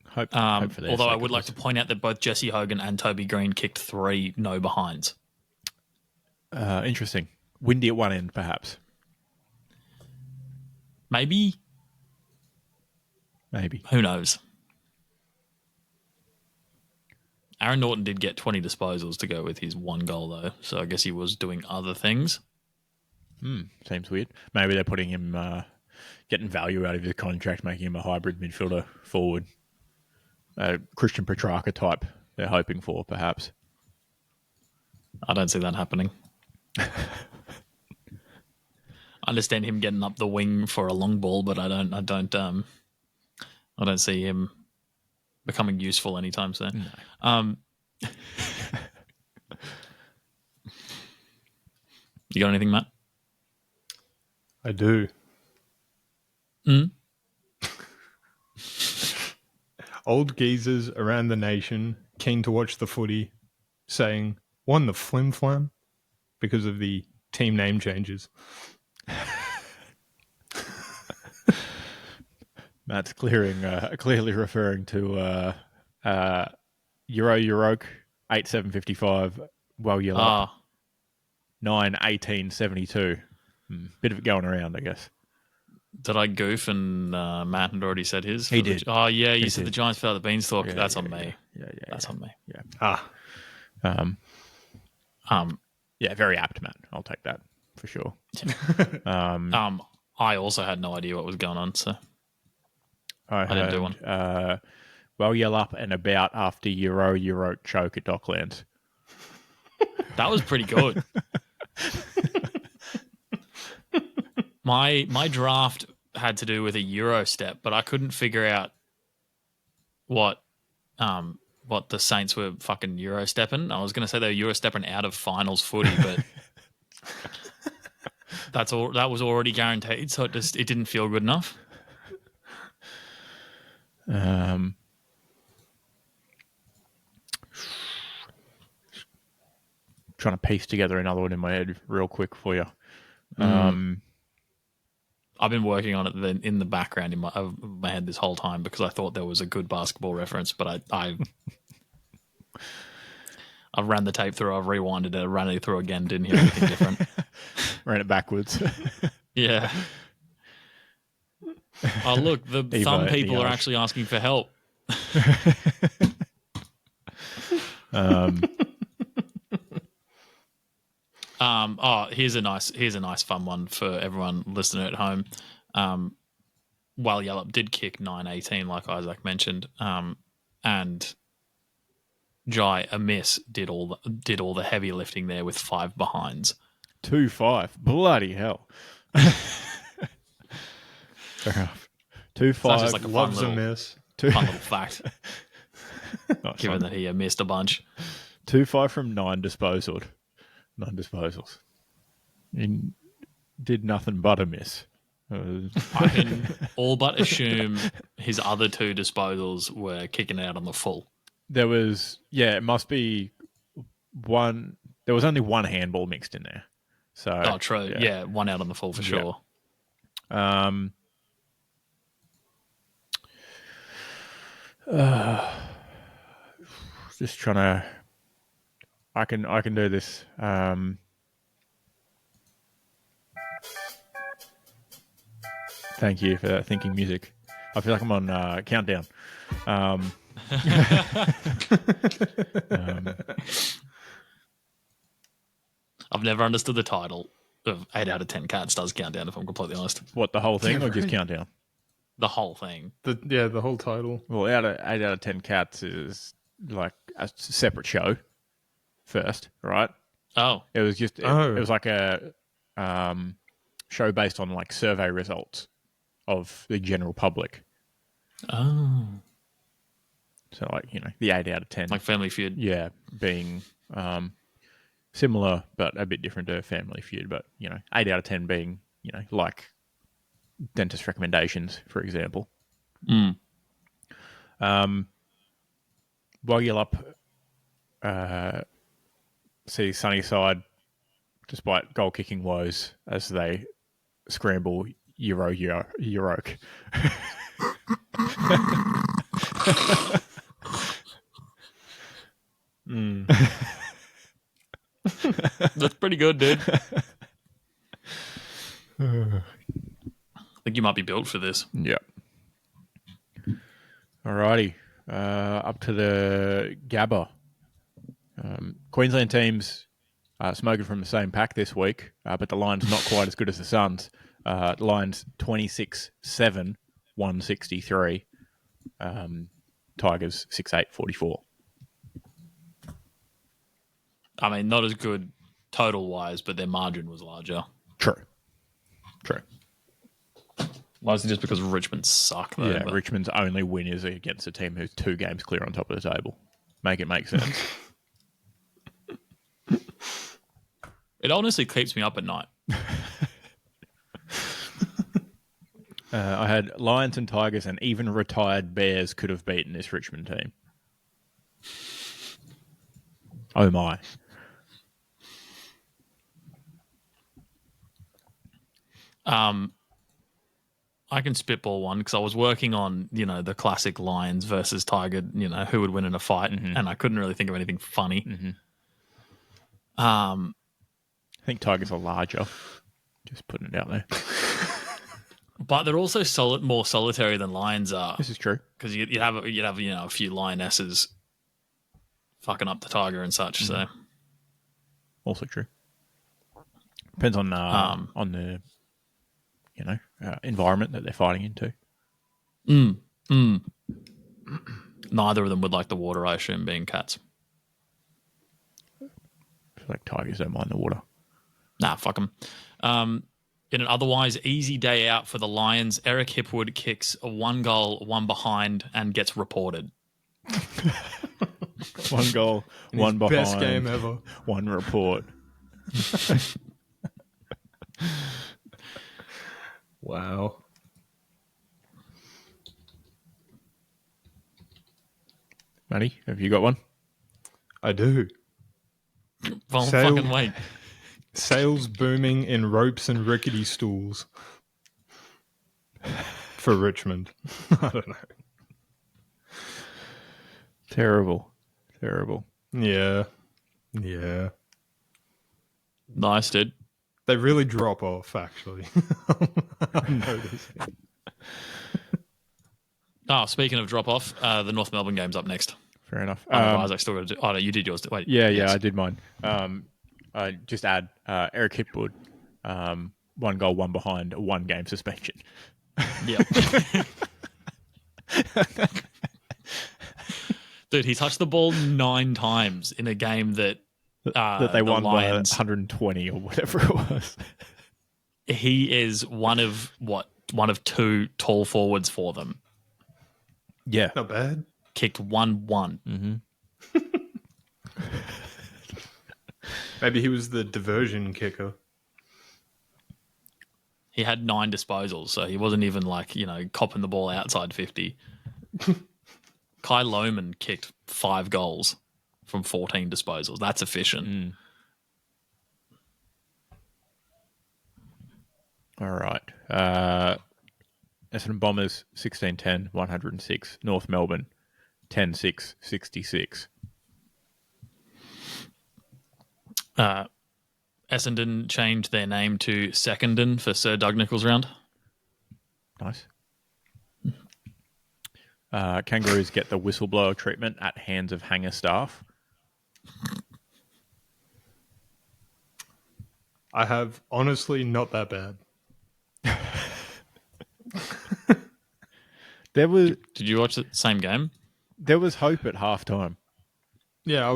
Hope for although I would like to point out that both Jesse Hogan and Toby Green kicked 3 no behinds. Interesting. Windy at one end, perhaps. Maybe. Who knows? Aaron Norton did get 20 disposals to go with his 1 goal, though. So I guess he was doing other things. Seems weird. Maybe they're putting him, getting value out of his contract, making him a hybrid midfielder forward. Christian Petrarca type they're hoping for, perhaps. I don't see that happening. I understand him getting up the wing for a long ball, but I don't see him becoming useful anytime soon. No. You got anything, Matt? I do. Old geezers around the nation keen to watch the footy, saying, "Won the flim flam," because of the team name changes. Matt's clearly referring to Euroke 8755. Well, you're up 9/18/72. Bit of it going around, I guess. Did I goof and Matt had already said his? He did. Oh, yeah, you He said did. the Giants fell out the beanstalk. Yeah, That's yeah, on me. Yeah, That's on me. Yeah. Yeah, very apt, Matt. I'll take that for sure. I also had no idea what was going on, so I didn't do one. Well, you're up and about after Euro choke at Docklands. That was pretty good. My draft had to do with a Euro step, but I couldn't figure out what the Saints were fucking Euro stepping. I was going to say they were Euro stepping out of finals footy, but that was already guaranteed, so it didn't feel good enough. Trying to piece together another one in my head real quick for you. I've been working on it in the background of my head this whole time because I thought there was a good basketball reference, but I've ran the tape through, I've rewinded it, ran it through again, didn't hear anything different. Ran it backwards. Yeah. Oh, look, the thumb people are actually asking for help. Here's a nice fun one for everyone listening at home. While Yellup did kick 9/18, like Isaac mentioned, and Jai Amiss did all the heavy lifting there with 5 behinds. 2-5. Bloody hell. Fair enough. 2-5. So that's just like a Loves fun a miss. little fact, given that he missed a bunch. 2-5 from 9 disposals. He did nothing but a miss. I can all but assume his other 2 disposals were kicking out on the full. There was, it must be one. There was only one handball mixed in there. So, true. Yeah, 1 out on the full for sure. Just trying to. I can do this. Thank you for that thinking music. I feel like I'm on countdown. I've never understood the title of 8 out of 10 cats does countdown, if I'm completely honest. What, the whole thing or just countdown? The whole thing. The whole title. Well, 8 out of 10 cats is like a separate show first, right? Oh. It was just it was like a show based on like survey results of the general public. Oh. So like, the 8 out of 10. Like Family Feud. Yeah, being similar but a bit different to Family Feud, but 8 out of 10 being, like dentist recommendations, for example. While you're up, see Sunnyside, despite goal kicking woes, as they scramble Euroke. That's pretty good, dude. I think you might be built for this. Yeah. Alrighty. Up to the Gabba. Queensland teams smoking from the same pack this week, but the line's not quite as good as the Suns. The line's 26-7, 163. Tigers 6-8-44. I mean, not as good total-wise, but their margin was larger. True. Mostly just because Richmond suck, though. Yeah, Richmond's only win is against a team who's 2 games clear on top of the table. Make it make sense. It honestly keeps me up at night. I had Lions and Tigers, and even retired Bears could have beaten this Richmond team. Oh my. I can spitball one because I was working on, the classic Lions versus Tiger, who would win in a fight, and I couldn't really think of anything funny. I think Tigers are larger. Just putting it out there. But they're also more solitary than Lions are. This is true. Because you'd have a few Lionesses fucking up the Tiger and such. So Also true. Depends on the environment that they're fighting into. Neither of them would like the water, I assume, being cats. I feel like Tigers don't mind the water. Nah, fuck them. In an otherwise easy day out for the Lions, Eric Hipwood kicks a 1 goal, 1 behind, and gets reported. 1 goal, 1 behind. Best game ever. 1 report. Wow. Matty, have you got one? I do. Well, fucking wait. Sales booming in ropes and rickety stools for Richmond. I don't know. Terrible. Yeah. Nice, dude. They really drop off, actually. I'm noticing. Oh, speaking of drop off, the North Melbourne game's up next. Fair enough. Otherwise, I still got to do. Oh no, you did yours. Wait. Yeah, yes. I did mine. I just add Eric Hipwood, 1 goal, 1 behind, 1 game suspension. Yeah. Dude, he touched the ball 9 times in a game that that they won Lions, by 120 or whatever it was. He is one of 2 tall forwards for them. Yeah. Not bad. Kicked 1-1. Mm-hmm. Maybe he was the diversion kicker. He had 9 disposals, so he wasn't even copping the ball outside 50. Kai Lohman kicked 5 goals from 14 disposals. That's efficient. All right. Essendon Bombers 16-10, 106. North Melbourne 10-6, 66. Essendon changed their name to Secondon for Sir Doug Nicholls round. Nice. Kangaroos get the whistleblower treatment at hands of hangar staff. I have honestly not that bad. Did you watch the same game? There was hope at halftime. Yeah,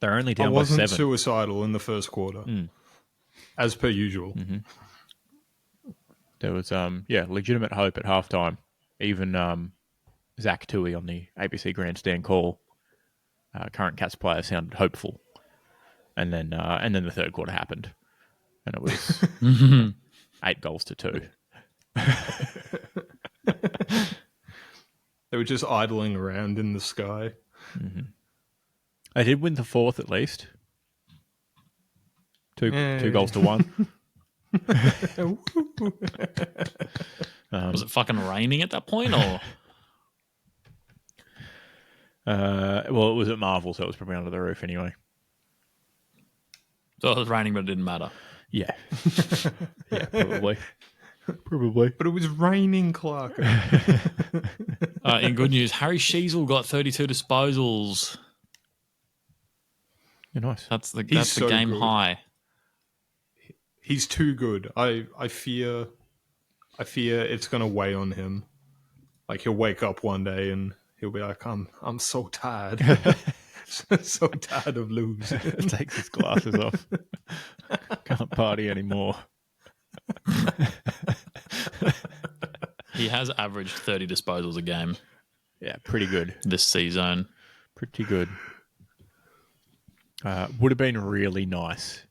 They're only I down by wasn't 7. suicidal in the first quarter, as per usual. Mm-hmm. There was legitimate hope at halftime. Even Zach Toohey on the ABC grandstand call, current Cats player, sounded hopeful. And then the third quarter happened, and it was 8 goals to 2. They were just idling around in the sky. Mm-hmm. They did win the 4th at least. 2 goals to 1. Was it fucking raining at that point, or? Well, it was at Marvel, so it was probably under the roof anyway. So it was raining, but it didn't matter. Yeah. Yeah, probably. Probably. But it was raining, Clark. In good news, Harry Sheasel got 32 disposals. Yeah, nice. That's the so game good. high. He's too good. I fear it's going to weigh on him. Like he'll wake up one day and he'll be like, I'm so tired. So tired of losing. Takes his glasses off. Can't party anymore. He has averaged 30 disposals a game. Yeah, pretty good. This season. Pretty good. Would have been really nice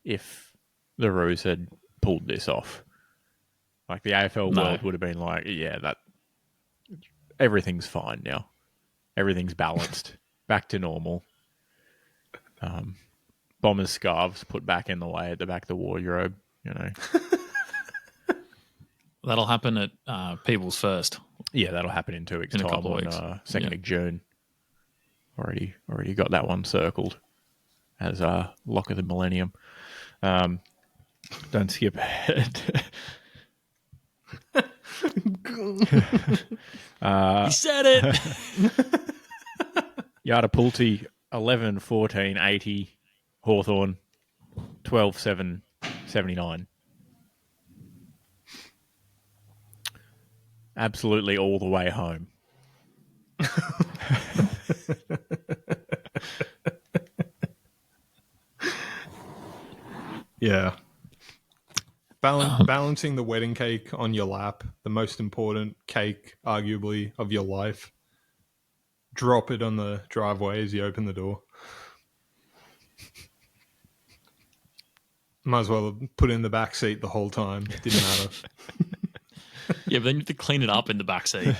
if the Roos had pulled this off. Like the AFL No. world would have been like, yeah, that everything's fine now. Everything's balanced, back to normal. Bombers scarves put back in the way at the back of the wardrobe. You know. That'll happen at People's First. Yeah, that'll happen in 2 weeks' In a time couple of on weeks. 2nd of June. Already got that one circled as lock of the millennium. Don't skip ahead. He said it. Yardapulti 11-14-80, Hawthorn 12-7-79. Absolutely all the way home. Yeah. Balancing the wedding cake on your lap, the most important cake, arguably, of your life. Drop it on the driveway as you open the door. Might as well put it in the back seat the whole time. Didn't matter. Yeah, but then you have to clean it up in the backseat.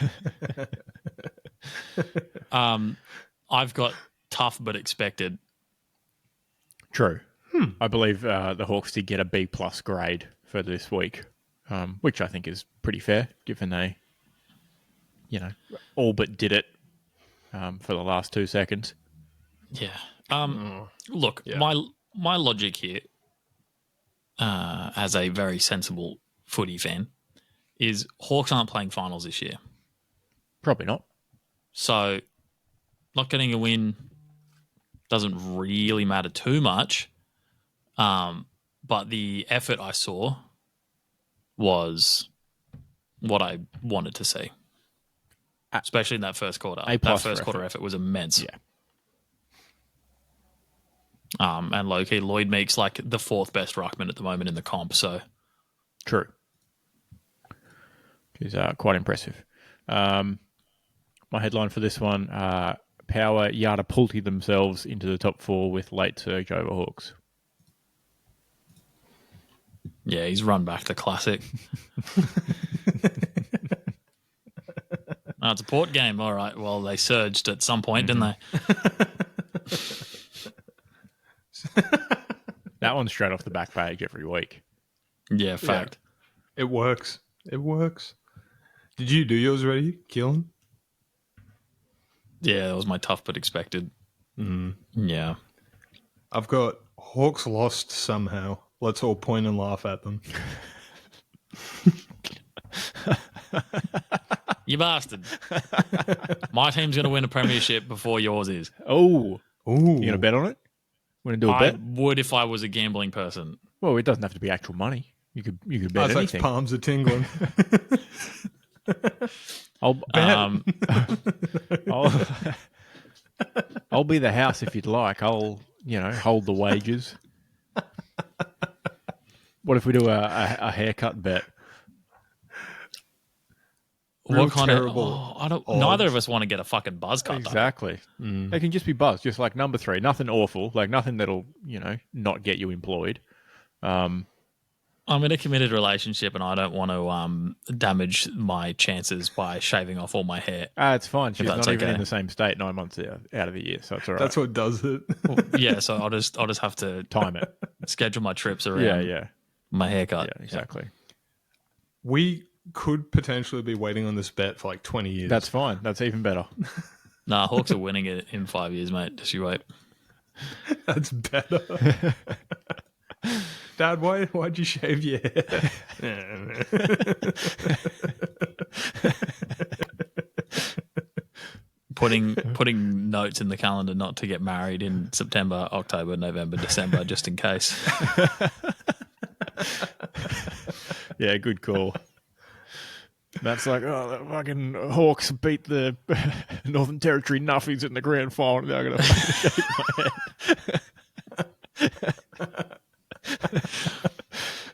I've got tough but expected. True. I believe the Hawks did get a B+ grade for this week, which I think is pretty fair, given they, all but did it for the last 2 seconds. Yeah. Look, Yeah. my logic here, as a very sensible footy fan, is Hawks aren't playing finals this year. Probably not. So not getting a win doesn't really matter too much. But the effort I saw was what I wanted to see, especially in that first quarter. A+ That first for quarter effort. effort was immense. Yeah. And low-key, Lloyd Meek's like the 4th best ruckman at the moment in the comp. So True. Which is quite impressive. My headline for this one, Power Yardapulti themselves into the top 4 with late surge over Hawks. yeah, he's run back to classic. It's a Port game. All right. Well, they surged at some point, didn't they? That one's straight off the back page every week. Yeah, fact. It works. It works. Did you do yours already, Keelan? Yeah, that was my tough but expected. Yeah. I've got Hawks lost somehow. Let's all point and laugh at them. You bastard. My team's going to win a premiership before yours is. Oh, Ooh. you going to bet on it? Want to do a I bet? would if I was a gambling person. Well, it doesn't have to be actual money. You could bet Isaac's anything. palms are tingling. I'll I'll be the house if you'd like. I'll hold the wages. What if we do a haircut bet? Real What kind terrible of? I don't. odds. Neither of us want to get a fucking buzz cut. Exactly. They can just be buzz, just like number 3. Nothing awful, like nothing that'll not get you employed. I'm in a committed relationship, and I don't want to damage my chances by shaving off all my hair. It's fine. She's that's not even okay. in the same state 9 months out of the year, so it's all right. That's what does it. Yeah, so I'll just have to Time it. schedule my trips around Yeah, my haircut. yeah, exactly. We could potentially be waiting on this bet for like 20 years. That's fine. That's even better. Nah, Hawks are winning it in 5 years, mate. Just you wait. That's better. Dad, why'd you shave your hair? Putting notes in the calendar not to get married in September, October, November, December, just in case. Yeah, good call. That's like, the fucking Hawks beat the Northern Territory Nuffies in the grand final. They're going to shake my head.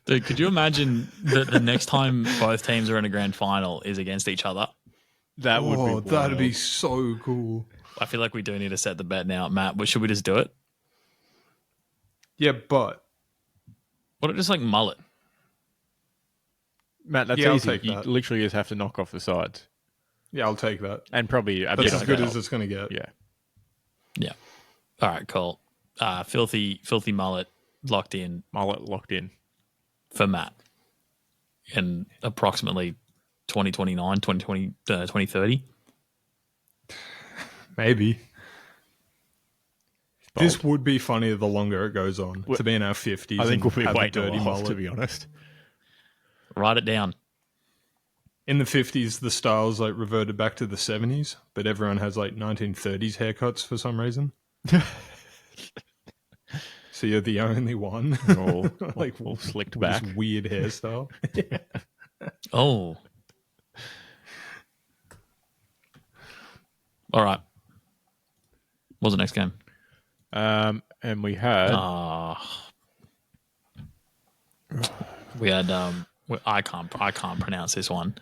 Dude, could you imagine that the next time both teams are in a grand final is against each other? That would be that'd be wild. so cool. I feel like we do need to set the bet now, Matt. But should we just do it? Yeah, but What just like mullet? Matt, that's Yeah, I'll easy. take You that. literally just have to knock off the sides. Yeah, I'll take that. And probably a That's bit as on good top. as it's going to get. Yeah. Yeah. All right, cool. Filthy mullet locked in Mullet locked in. for Matt in approximately 2029, 2030. Maybe. Bold. This would be funnier the longer it goes on. To be in our 50s I think and we'll be have a waiting dirty a while, mullet. to be honest. Write it down. In the 50s, the styles like reverted back to the 70s, but everyone has like 1930s haircuts for some reason. So you're the only one. All, like all slicked with back. this weird hairstyle. Oh. All right. What was the next game? And we had... We had I can't pronounce this one.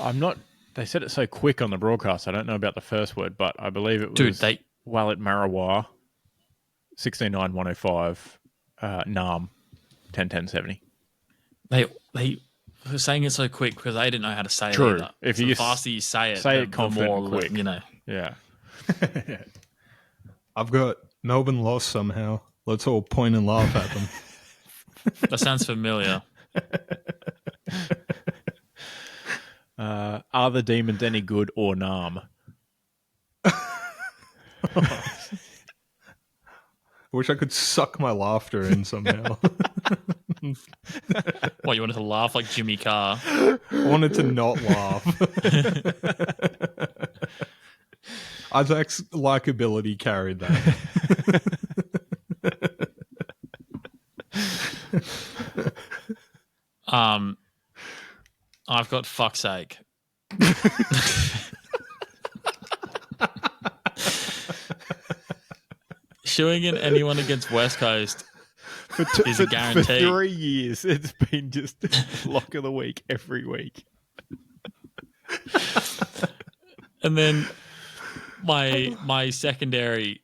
I'm not... They said it so quick on the broadcast. I don't know about the first word, but I believe it was Wallet Marawa, 16.9.105, Nam, 10.10.70. They were saying it so quick because they didn't know how to say True. it either. If So you the faster you say it, say the it confident more, and quick. you know. Yeah. I've got Melbourne lost somehow. Let's all point and laugh at them. That sounds familiar. Are the demons any good or Nam? I wish I could suck my laughter in somehow. What, you wanted to laugh like Jimmy Carr? I wanted to not laugh. Isaac's likability carried that. I've got fuck's sake. Shooing in anyone against West Coast is a guarantee. For 3 years, it's been just lock of the week every week. And then my secondary,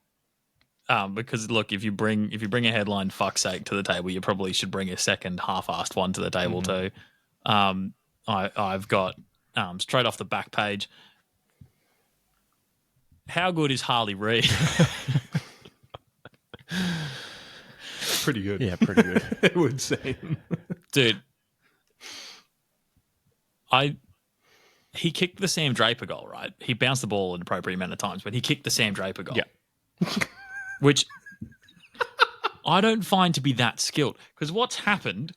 because look, if you bring a headline "fuck's sake" to the table, you probably should bring a second half-assed one to the table too. I've got straight off the back page. How good is Harley Reid? Pretty good. Yeah, pretty good. It would seem. Dude. He kicked the Sam Draper goal, right? He bounced the ball an appropriate amount of times, but he kicked the Sam Draper goal. Yeah. Which I don't find to be that skilled. Because what's happened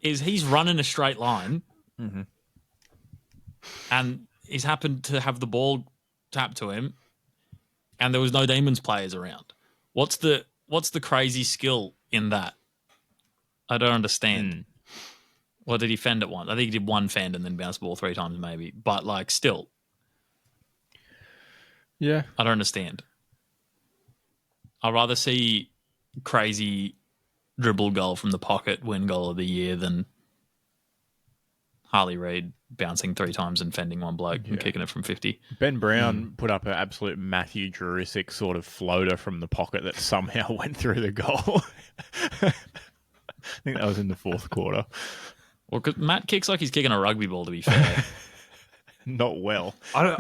is he's running a straight line and he's happened to have the ball tapped to him and there was no Demons players around. What's the crazy skill in that? I don't understand. Or did he fend it once? I think he did one fend and then bounce the ball 3 times maybe. But, like, still. Yeah. I don't understand. I'd rather see crazy dribble goal from the pocket win goal of the year than Harley Reid bouncing 3 times and fending one bloke and kicking it from 50. Ben Brown put up an absolute Matthew Jurisic sort of floater from the pocket that somehow went through the goal. I think that was in the 4th quarter. Well, because Matt kicks like he's kicking a rugby ball, to be fair. Not well. I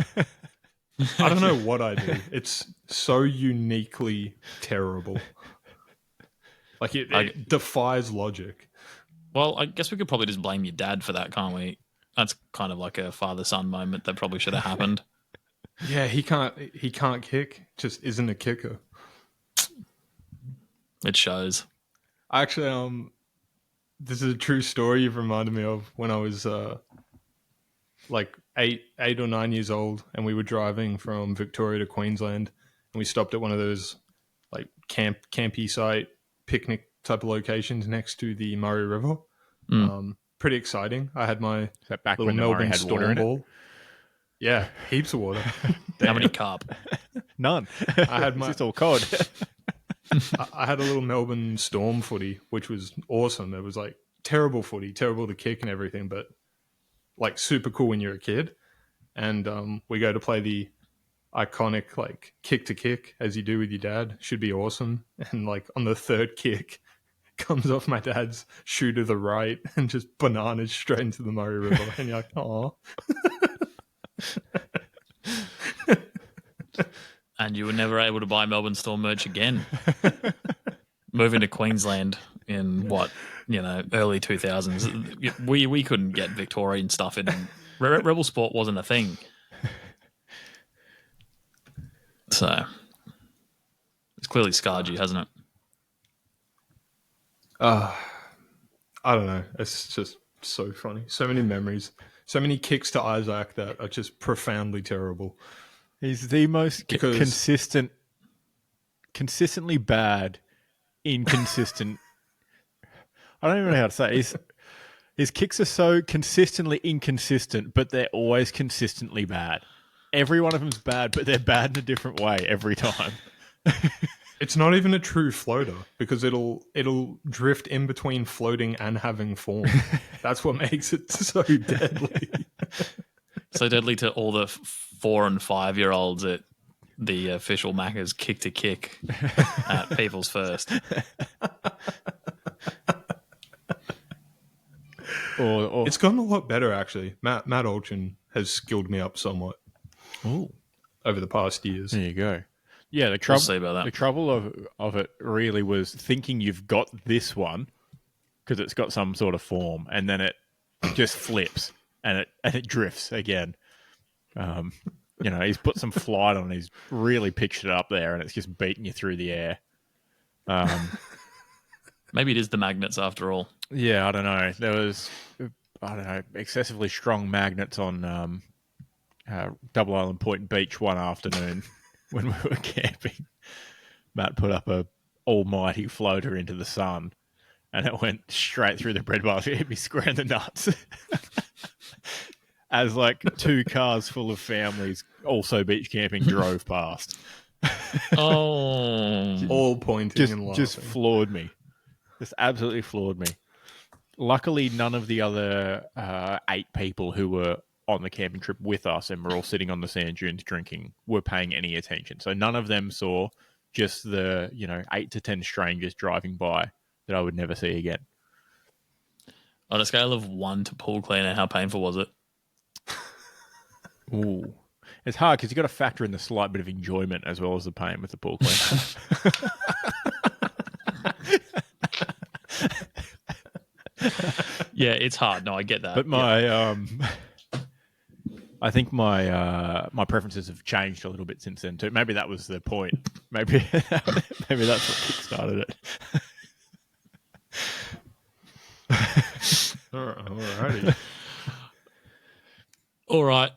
don't know what I do. It's so uniquely terrible. Like it defies logic. Well, I guess we could probably just blame your dad for that, can't we? That's kind of like a father-son moment that probably should have happened. Yeah, he can't kick. Just isn't a kicker. It shows. Actually, this is a true story you've reminded me of when I was like 8 or 9 years old, and we were driving from Victoria to Queensland, and we stopped at one of those like campy site picnic type of locations next to the Murray River. Pretty exciting. I had my Back little when the Murray Melbourne had water in Storm it? ball. Yeah, heaps of water. How many carp? None. I had It's just all cod. I had a little Melbourne Storm footy, which was awesome. It was like terrible footy, terrible to kick and everything, but like super cool when you're a kid. And we go to play the iconic like kick to kick as you do with your dad. Should be awesome. And like on the 3rd kick, comes off my dad's shoe to the right and just bananas straight into the Murray River. And you're like, oh. And you were never able to buy Melbourne Storm merch again. Moving to Queensland in early 2000s, we couldn't get Victorian stuff in. Rebel Sport wasn't a thing. So it's clearly scarred you, hasn't it? I don't know. It's just so funny. So many memories. So many kicks to Isaac that are just profoundly terrible. He's the most consistently bad, inconsistent. I don't even know how to say it. His kicks are so consistently inconsistent, but they're always consistently bad. Every one of them's bad, but they're bad in a different way every time. It's not even a true floater because it'll drift in between floating and having form. That's what makes it so deadly. So deadly to all the 4 and 5 year olds at the official Macca's kick to kick at People's First. It's gotten a lot better actually. Matt Olchin has skilled me up somewhat. Over the past years. There you go. Yeah, the trouble of it really was thinking you've got this one because it's got some sort of form, and then it just flips and it drifts again. He's put some flight on. He's really pitched it up there, and it's just beating you through the air. Maybe it is the magnets after all. Yeah, I don't know. There was excessively strong magnets on Double Island Point Beach one afternoon. When we were camping, Matt put up a almighty floater into the sun, and it went straight through the bread basket. It hit me square in the nuts. As like 2 cars full of families, also beach camping, drove past. All pointing and laughing. Just floored me. Just absolutely floored me. Luckily, none of the other 8 people who were on the camping trip with us and we're all sitting on the sand dunes drinking were paying any attention. So none of them saw, just the 8 to 10 strangers driving by that I would never see again. On a scale of 1 to pool cleaner, how painful was it? Ooh, it's hard because you got to factor in the slight bit of enjoyment as well as the pain with the pool cleaner. Yeah, it's hard. No, I get that. But I think my preferences have changed a little bit since then too. Maybe that was the point. Maybe that's what kickstarted it. Alrighty. All right.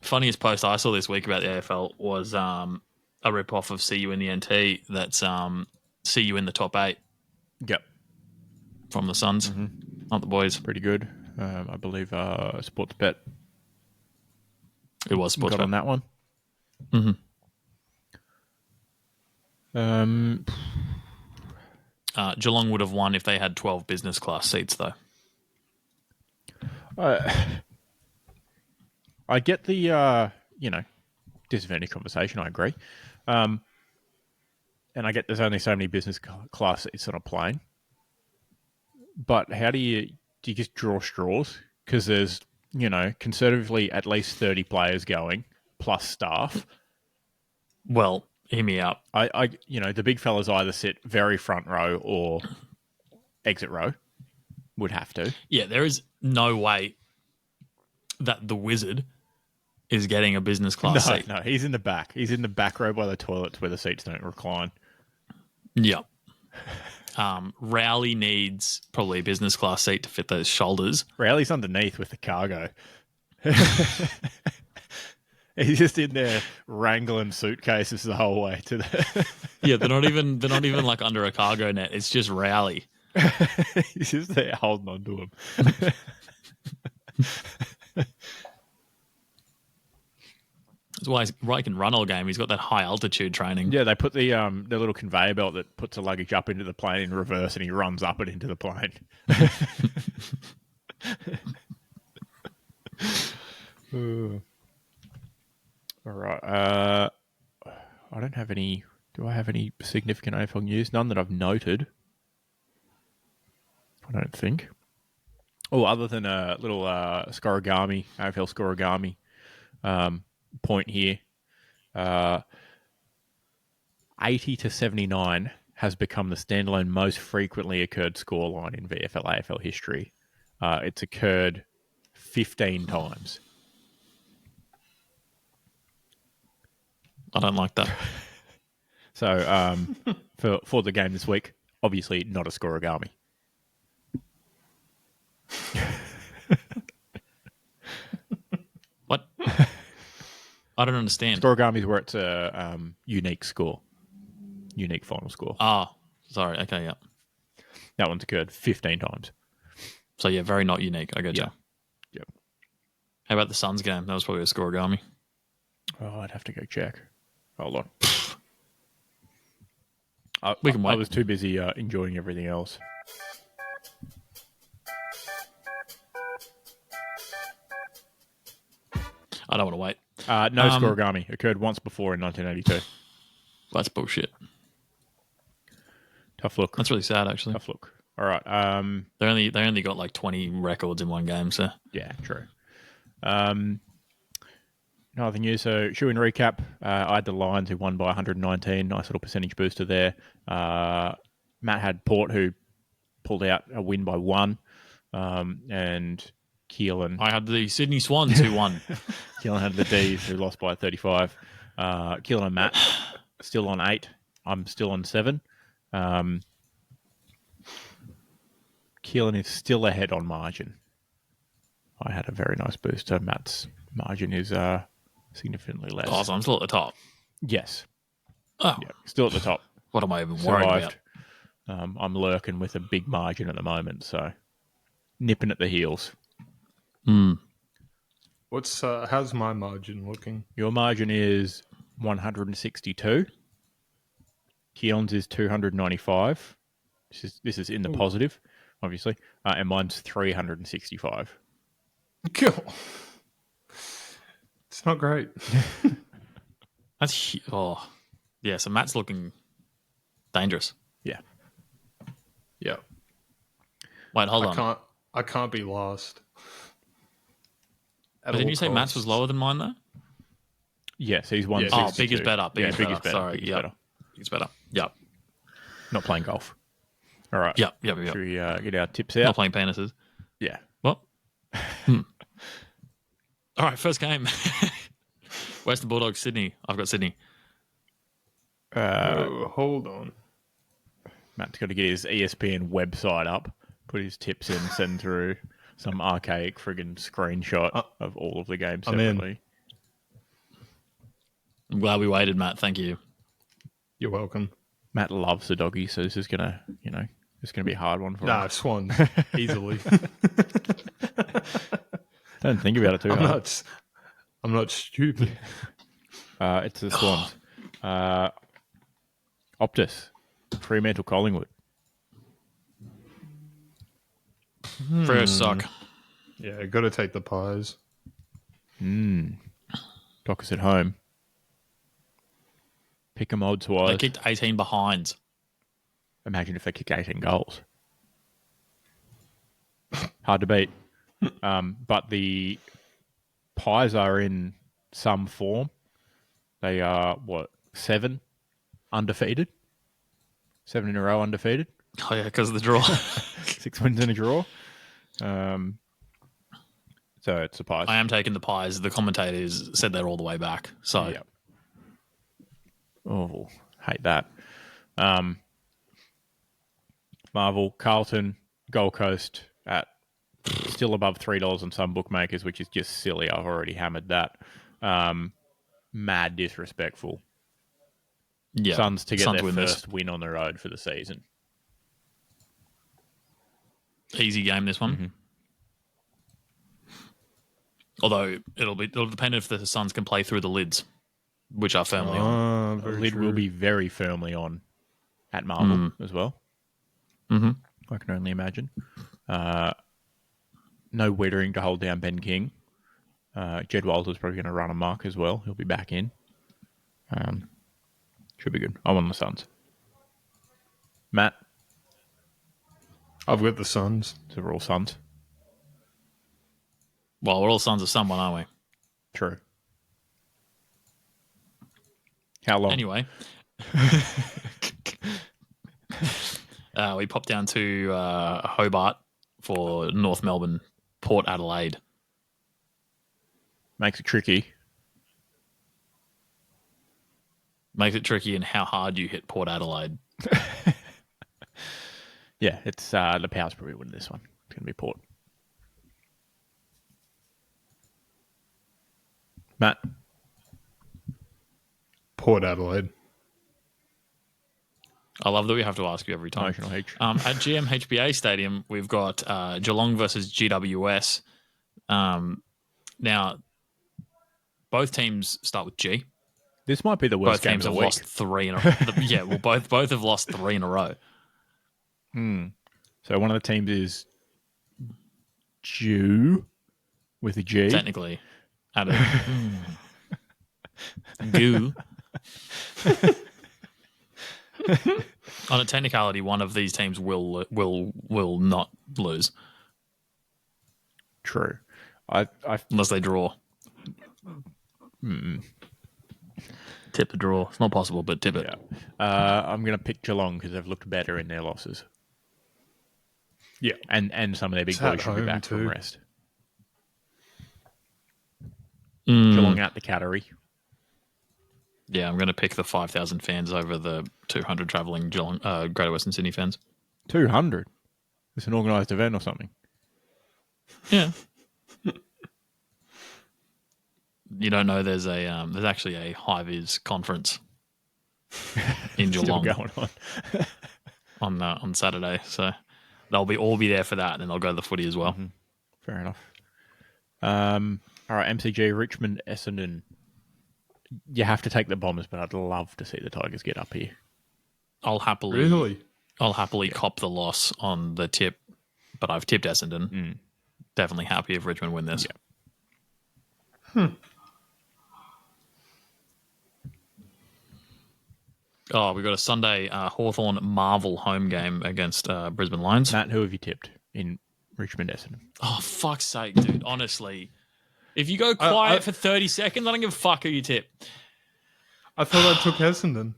Funniest post I saw this week about the AFL was a rip-off of See You in the NT. That's See You in the Top 8. Yep. From the Suns. Not the boys. Pretty good. I believe Sportsbet. It was Sportsbet. Got on that one. Geelong would have won if they had 12 business class seats, though. I get the disadvantage conversation. I agree, and I get there's only so many business class seats on a plane. But how do you just draw straws? Because there's, conservatively at least 30 players going, plus staff. Well, hear me out. The big fellas either sit very front row or exit row. Would have to. Yeah, there is no way that the Wizard is getting a business class seat. No, he's in the back. He's in the back row by the toilets where the seats don't recline. Yeah. Rowley needs probably a business class seat to fit those shoulders. Rowley's underneath with the cargo. He's just in there wrangling suitcases the whole way to the. Yeah, they're not even like under a cargo net. It's just Rowley. He's just there holding on to him. That's why he can run all game. He's got that high altitude training. Yeah, they put the little conveyor belt that puts the luggage up into the plane in reverse, and he runs up it into the plane. All right. I don't have any. Do I have any significant AFL news? None that I've noted. I don't think. Oh, other than a little scorigami, AFL scorigami point here, 80 to 79 has become the standalone most frequently occurred scoreline in VFL AFL history. It's occurred 15 times. I don't like that. So for the game this week, obviously not a scorigami. What? I don't understand. Scorigami is where it's a unique score, unique final score. Ah, sorry. Okay, yeah. That one's occurred 15 times. So yeah, very not unique. I get you. Yep. How about the Suns game? That was probably a scorigami. Oh, I'd have to go check. Hold on. We can wait. I was too busy enjoying everything else. I don't want to wait. No scorigami. Occurred once before in 1982. That's bullshit. Tough look. That's really sad, actually. Tough look. All right. They only got like 20 records in one game, so Yeah, true. No other news. So, shoe-in recap. I had the Lions who won by 119. Nice little percentage booster there. Matt had Port who pulled out a win by 1. And Keelan. I had the Sydney Swans who won. Keelan had the D's who lost by 35. Keelan and Matt still on 8. I'm still on 7. Keelan is still ahead on margin. I had a very nice boost. So Matt's margin is significantly less. Oh, so I'm still at the top. Yes. Oh, Yeah, still at the top. what am I even worried about? I'm lurking with a big margin at the moment, so nipping at the heels. How's my margin looking? Your margin is 162. Keelan's is 295. This is in the positive, obviously, and mine's 365. Cool. It's not great. That's yeah. So Matt's looking dangerous. Yeah. Yeah. Wait, hold on. I can't be lost. But didn't you say Matt's was lower than mine though? Yes, he's 162. Oh, big is better. Big is better. Sorry, big is yep. better. Big is better. Yep. Not playing golf. All right. Yep. Should we get our tips out? Not playing penises. Yeah. What? All right, first game. Western Bulldogs, Sydney. I've got Sydney. Hold on. Matt's got to get his ESPN website up, put his tips in, send through some archaic friggin' screenshot of all of the games separately. I'm glad we waited, Matt. Thank you. You're welcome. Matt loves the doggy, so this is gonna, it's gonna be a hard one for him. Nah, Swans easily. Don't think about it too hard. I'm not stupid. It's the Swans. Optus, Fremantle, Collingwood. First suck. Yeah, got to take the Pies. Dockers at home. Pick 'em odds wise. They kicked 18 behinds. Imagine if they kick 18 goals. Hard to beat. But the Pies are in some form. They are, 7 undefeated? 7 in a row undefeated? Oh, yeah, because of the draw. 6 wins and a draw. So it's the Pies. I am taking the Pies. The commentators said they're all the way back. So, Yep. Oh, hate that. Marvel, Carlton, Gold Coast at still above $3 on some bookmakers, which is just silly. I've already hammered that. Mad disrespectful. yeah. Suns to get Suns their win first win on the road for the season. this. Easy game, this one. Mm-hmm. Although it'll depend if the Suns can play through the lids, which are firmly on. The lid will be very firmly on at Marvel as well. Mm-hmm. I can only imagine. No Wettering to hold down Ben King. Jed Walter's probably going to run amok as well. He'll be back in. Should be good. I'm on the Suns. Matt? I've got the Suns. So we're all Suns. Well, we're all sons of someone, aren't we? True. How long? Anyway, we popped down to Hobart for North Melbourne, Port Adelaide. Makes it tricky. Makes it tricky in how hard you hit Port Adelaide. Yeah, it's the Powers probably win this one. It's going to be Port. Matt? Port Adelaide. I love that we have to ask you every time. Emotional H. At GMHBA Stadium, we've got Geelong versus GWS. Now, both teams start with G. This might be the worst Both game teams of have the week. lost 3 in a row. Yeah, well, both have lost 3 in a row. So one of the teams is Jew with a G. Technically, out of goo. On a technicality, one of these teams will not lose True. I unless they draw. Tip the draw. It's not possible, but tip it. yeah. I'm going to pick Geelong because they've looked better in their losses. Yeah. And some of their big It's boys at should be home back from too. rest. Geelong out the Cattery. Yeah, I'm going to pick the 5,000 fans over the 200 travelling Geelong, Greater Western Sydney fans. 200. It's an organised event or something. Yeah. You don't know there's there's actually a high-vis conference in Still Geelong going on. on Saturday, so they'll all be there for that, and then they'll go to the footy as well. Fair enough. All right, MCG, Richmond, Essendon. You have to take the Bombers, but I'd love to see the Tigers get up here. I'll happily cop the loss on the tip, but I've tipped Essendon. Definitely happy if Richmond win this. Yeah. Oh, we've got a Sunday Hawthorn Marvel home game against Brisbane Lions. Matt, who have you tipped in Richmond, Essendon? Oh, fuck's sake, dude. Honestly. If you go quiet for 30 seconds, I don't give a fuck who you tip. I thought I took Essendon.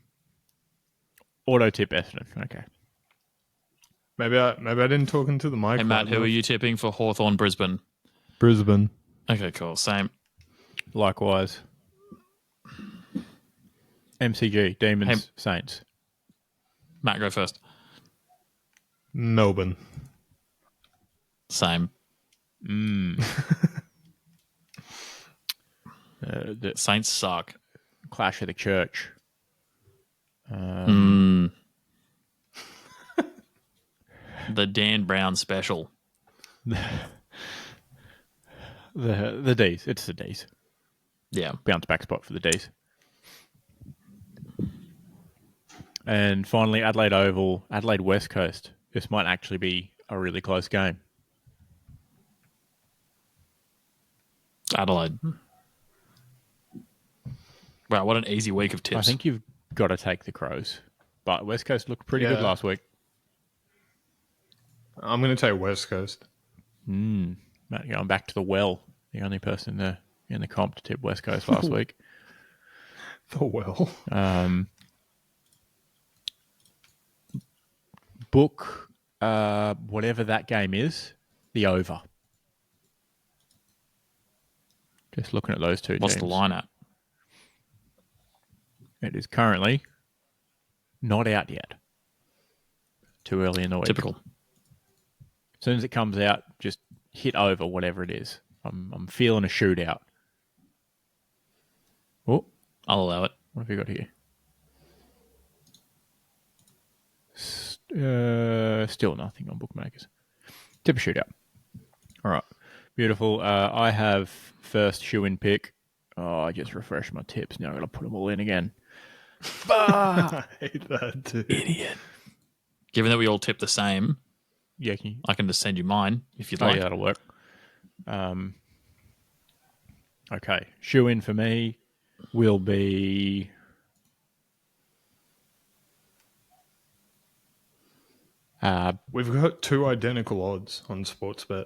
Auto tip Essendon. Okay. Maybe I didn't talk into the mic. Hey, Matt, who are you tipping for Hawthorn Brisbane? Brisbane. Okay, cool. Same. Likewise. MCG, Demons, Saints. Matt, go first. Melbourne. Same. The Saints suck. Clash of the Church. The Dan Brown special. The D's. It's the D's. Yeah. Bounce back spot for the D's. And finally, Adelaide Oval, Adelaide West Coast. This might actually be a really close game. Adelaide. Wow, what an easy week of tips. I think you've got to take the Crows. But West Coast looked pretty good last week. I'm going to take West Coast. Matt, going back to the well. The only person in the comp to tip West Coast last week. The well. Book whatever that game is, the over. Just looking at those two What's teams. the line at? It is currently not out yet. Too early in the week. Typical. As soon as it comes out, just hit over whatever it is. I'm feeling a shootout. Oh, I'll allow it. what have you got here? Still nothing on bookmakers. Tip a shootout. All right. Beautiful. I have first shoe-in pick. Oh, I just refreshed my tips. Now I've got to put them all in again. I hate that too. Idiot. Given that we all tip the same, Yeah, I can just send you mine if you'd like. yeah, that'll work. Okay. Shoe-in for me will be... We've got 2 identical odds on Sportsbet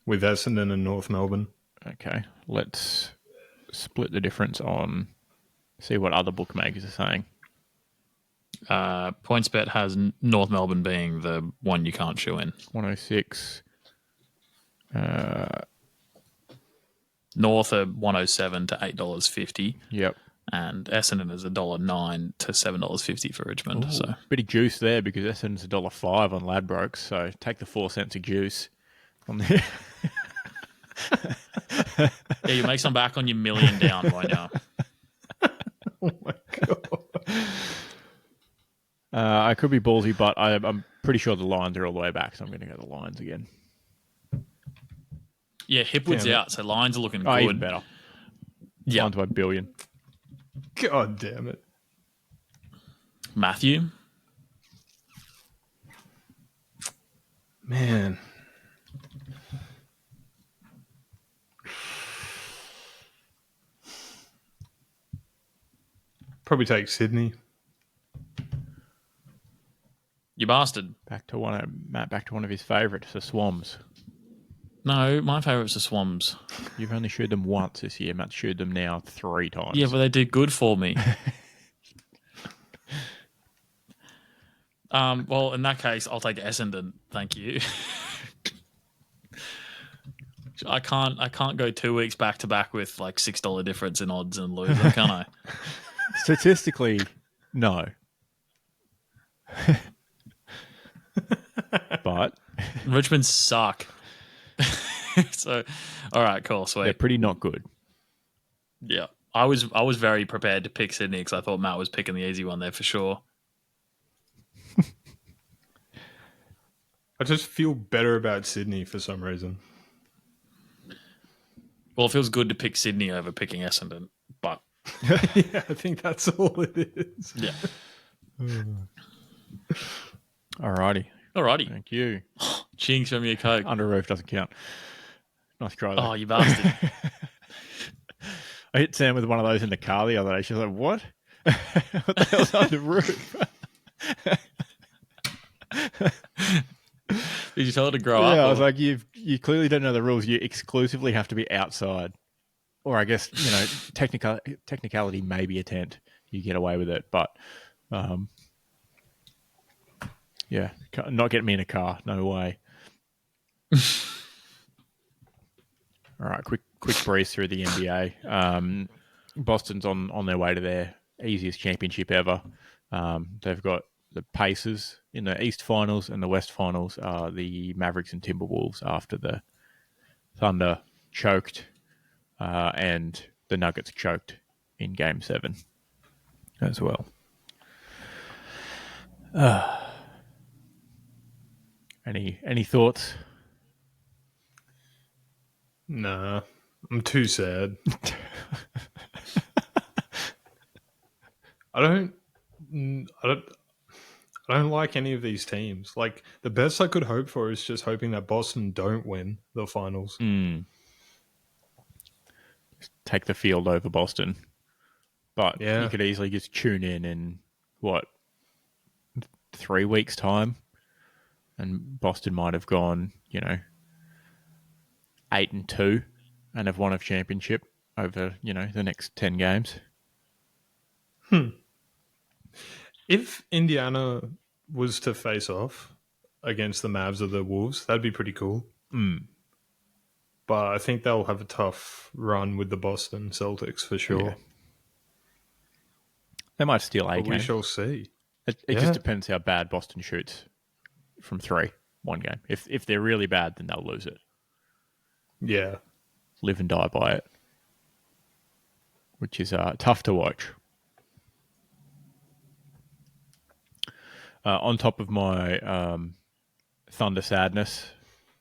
with Essendon and North Melbourne. Okay, let's split the difference on, see what other bookmakers are saying. PointsBet has North Melbourne being the one you can't shoe in. 106. North are 107 to $8.50. Yep. And Essendon is $1.09 to $7.50 for Richmond. Ooh, so bit of juice there because Essendon's $1.05 on Ladbrokes. So take the 4 cents of juice on there. yeah, you make some back on your million down by now. Oh my god! I could be ballsy, but I'm pretty sure the Lions are all the way back, so I'm going to go the Lions again. Yeah, Hipwood's out, so Lions are looking Oh, good. even better. Yeah, Lions by $1 billion. God damn it, Matthew. man! Probably take Sydney. You bastard. Back to one of his favourites, the Swans. No, my favourite's the Swans. You've only shooed them once this year. Matt's shooed them now 3 times. Yeah, but they did good for me. Well, in that case, I'll take Essendon. Thank you. I can't go 2 weeks back to back with like $6 difference in odds and lose, can I? Statistically, no. But Richmond suck. So, all right, cool, sweet. they're pretty not good. Yeah, I was very prepared to pick Sydney because I thought Matt was picking the easy one there for sure. I just feel better about Sydney for some reason. Well, it feels good to pick Sydney over picking Essendon, but Yeah, I think that's all it is. yeah. Alrighty. Thank you. Chinks from your Coke. Under roof doesn't count. Nice try though. Oh, you bastard. I hit Sam with one of those in the car the other day. She was like, what? What the hell's under roof? Did you tell her to grow up? Yeah, I was like, you clearly don't know the rules. You exclusively have to be outside. Or I guess, technicality may be a tent. You get away with it. But, yeah, not getting me in a car. No way. All right, quick breeze through the NBA. Boston's on their way to their easiest championship ever. They've got the Pacers in the East Finals, and the West Finals are the Mavericks and Timberwolves after the Thunder choked and the Nuggets choked in Game 7 as well. Any thoughts? Nah, I'm too sad. I don't like any of these teams. Like, the best I could hope for is just hoping that Boston don't win the finals. Take the field over Boston. But Yeah. you could easily just tune in 3 weeks' time, and Boston might have gone, 8-2 and have won a championship over, the next 10 games. If Indiana was to face off against the Mavs or the Wolves, that'd be pretty cool. But I think they'll have a tough run with the Boston Celtics for sure. Yeah. They might steal a But game. we shall see. It just depends how bad Boston shoots from 3 one game. If they're really bad, then they'll lose it. Yeah. Live and die by it, which is tough to watch. On top of my Thunder sadness,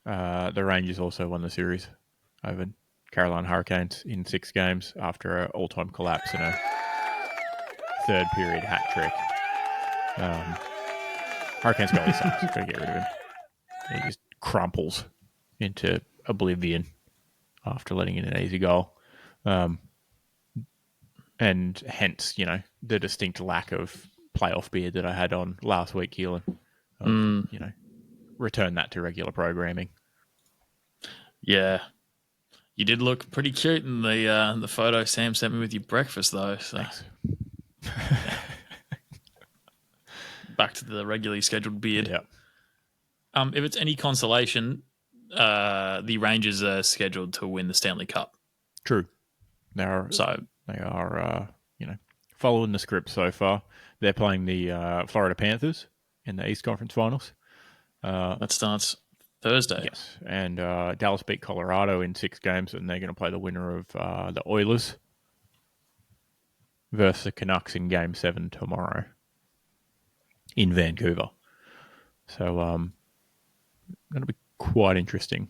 the Rangers also won the series over Carolina Hurricanes in 6 games after an all-time collapse and a third period hat trick. Hurricanes goalie sucks. Got to get rid of him. He just crumples into oblivion after letting in an easy goal. And hence, the distinct lack of playoff beard that I had on last week, Keelan. Return that to regular programming. Yeah. You did look pretty cute in the photo Sam sent me with your breakfast, though. So. Thanks. Back to the regularly scheduled beard. Yeah. If it's any consolation, the Rangers are scheduled to win the Stanley Cup. True. They are, following the script so far. They're playing the Florida Panthers in the East Conference Finals. That starts Thursday. Yes, and Dallas beat Colorado in 6 games, and they're going to play the winner of the Oilers versus the Canucks in Game 7 tomorrow in Vancouver. So, going to be quite interesting.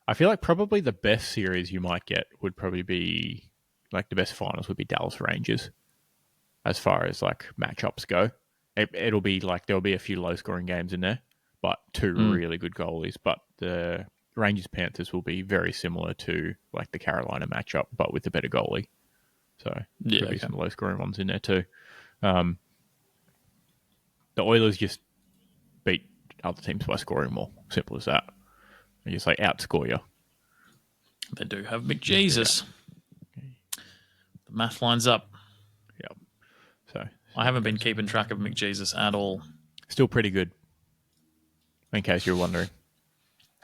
I feel like probably the best series you might get would probably be, like the best finals would be Dallas Rangers as far as like matchups go. It'll be like there'll be a few low scoring games in there, but 2 really good goalies. But the Rangers Panthers will be very similar to like the Carolina matchup, but with a better goalie. So there'll be some low scoring ones in there too. The Oilers just beat other teams by scoring more. Simple as that. They just like outscore you. They do have McJesus. The math lines up. Yeah. So I haven't been keeping track of McJesus at all. Still pretty good. In case you're wondering.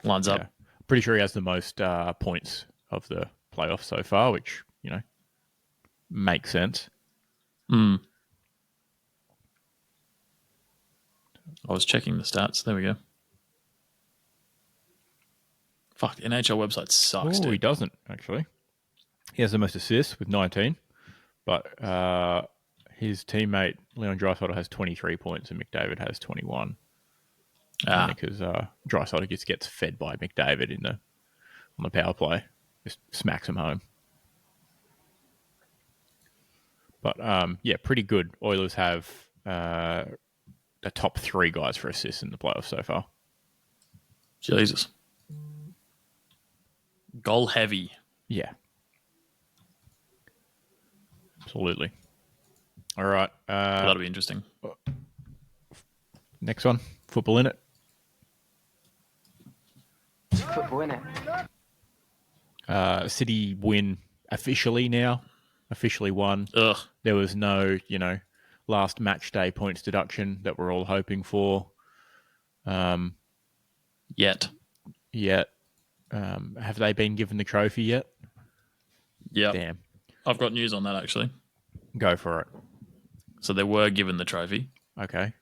Lines up. Pretty sure he has the most points of the playoffs so far, which, makes sense. I was checking the stats. There we go. Fuck, the NHL website sucks, dude. He doesn't, actually. He has the most assists with 19, but his teammate, Leon Draisaitl, has 23 points and McDavid has 21. Because Draisaitl just gets fed by McDavid on the power play. Just smacks him home. But, pretty good. Oilers have the top 3 guys for assists in the playoffs so far. Jesus. Goal heavy. Yeah. Absolutely. All right. That'll be interesting. Next one. Football in it. Football in it. City win officially now. Officially won. Ugh. There was no, last match day points deduction that we're all hoping for. Yet. Have they been given the trophy yet? Yeah. Damn. I've got news on that, actually. Go for it. So they were given the trophy. Okay.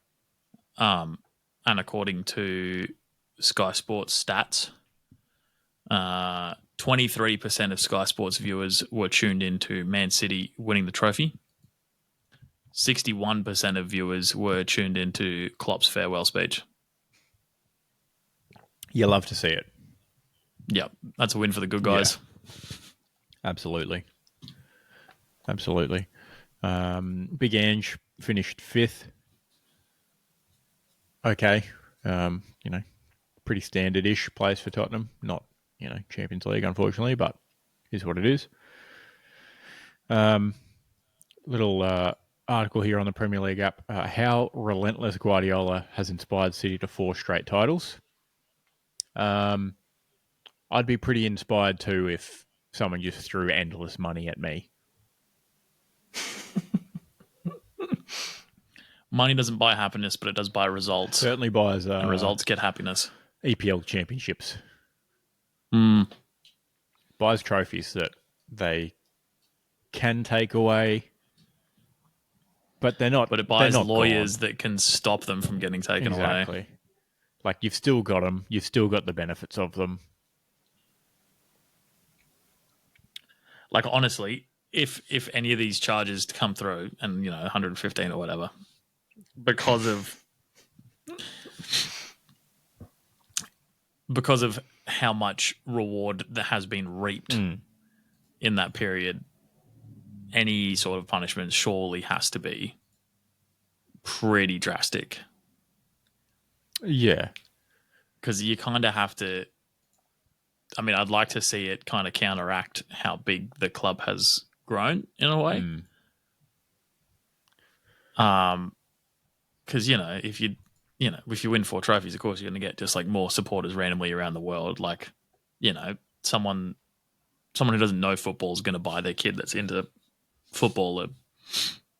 And according to Sky Sports stats, 23% of Sky Sports viewers were tuned into Man City winning the trophy. 61% of viewers were tuned into Klopp's farewell speech. You love to see it. Yep, that's a win for the good guys. Yeah. Absolutely. Big Ange finished 5th. Okay. Pretty standard-ish place for Tottenham. Not, Champions League, unfortunately, but is what it is. Little article here on the Premier League app. How relentless Guardiola has inspired City to 4 straight titles. I'd be pretty inspired too if someone just threw endless money at me. Money doesn't buy happiness, but it does buy results. Certainly buys... and results get happiness. EPL championships. Buys trophies that they can take away, but they're not... But it buys lawyers gone. That can stop them from getting taken away. Exactly. Like, you've still got them. You've still got the benefits of them. Like, honestly, if any of these charges come through and, 115 or whatever, because of how much reward that has been reaped in that period, any sort of punishment surely has to be pretty drastic. Yeah. Because you kind of have to... I mean, I'd like to see it kind of counteract how big the club has grown in a way. Because if you win 4 trophies, of course you're going to get just like more supporters randomly around the world. Like, someone who doesn't know football is going to buy their kid that's into football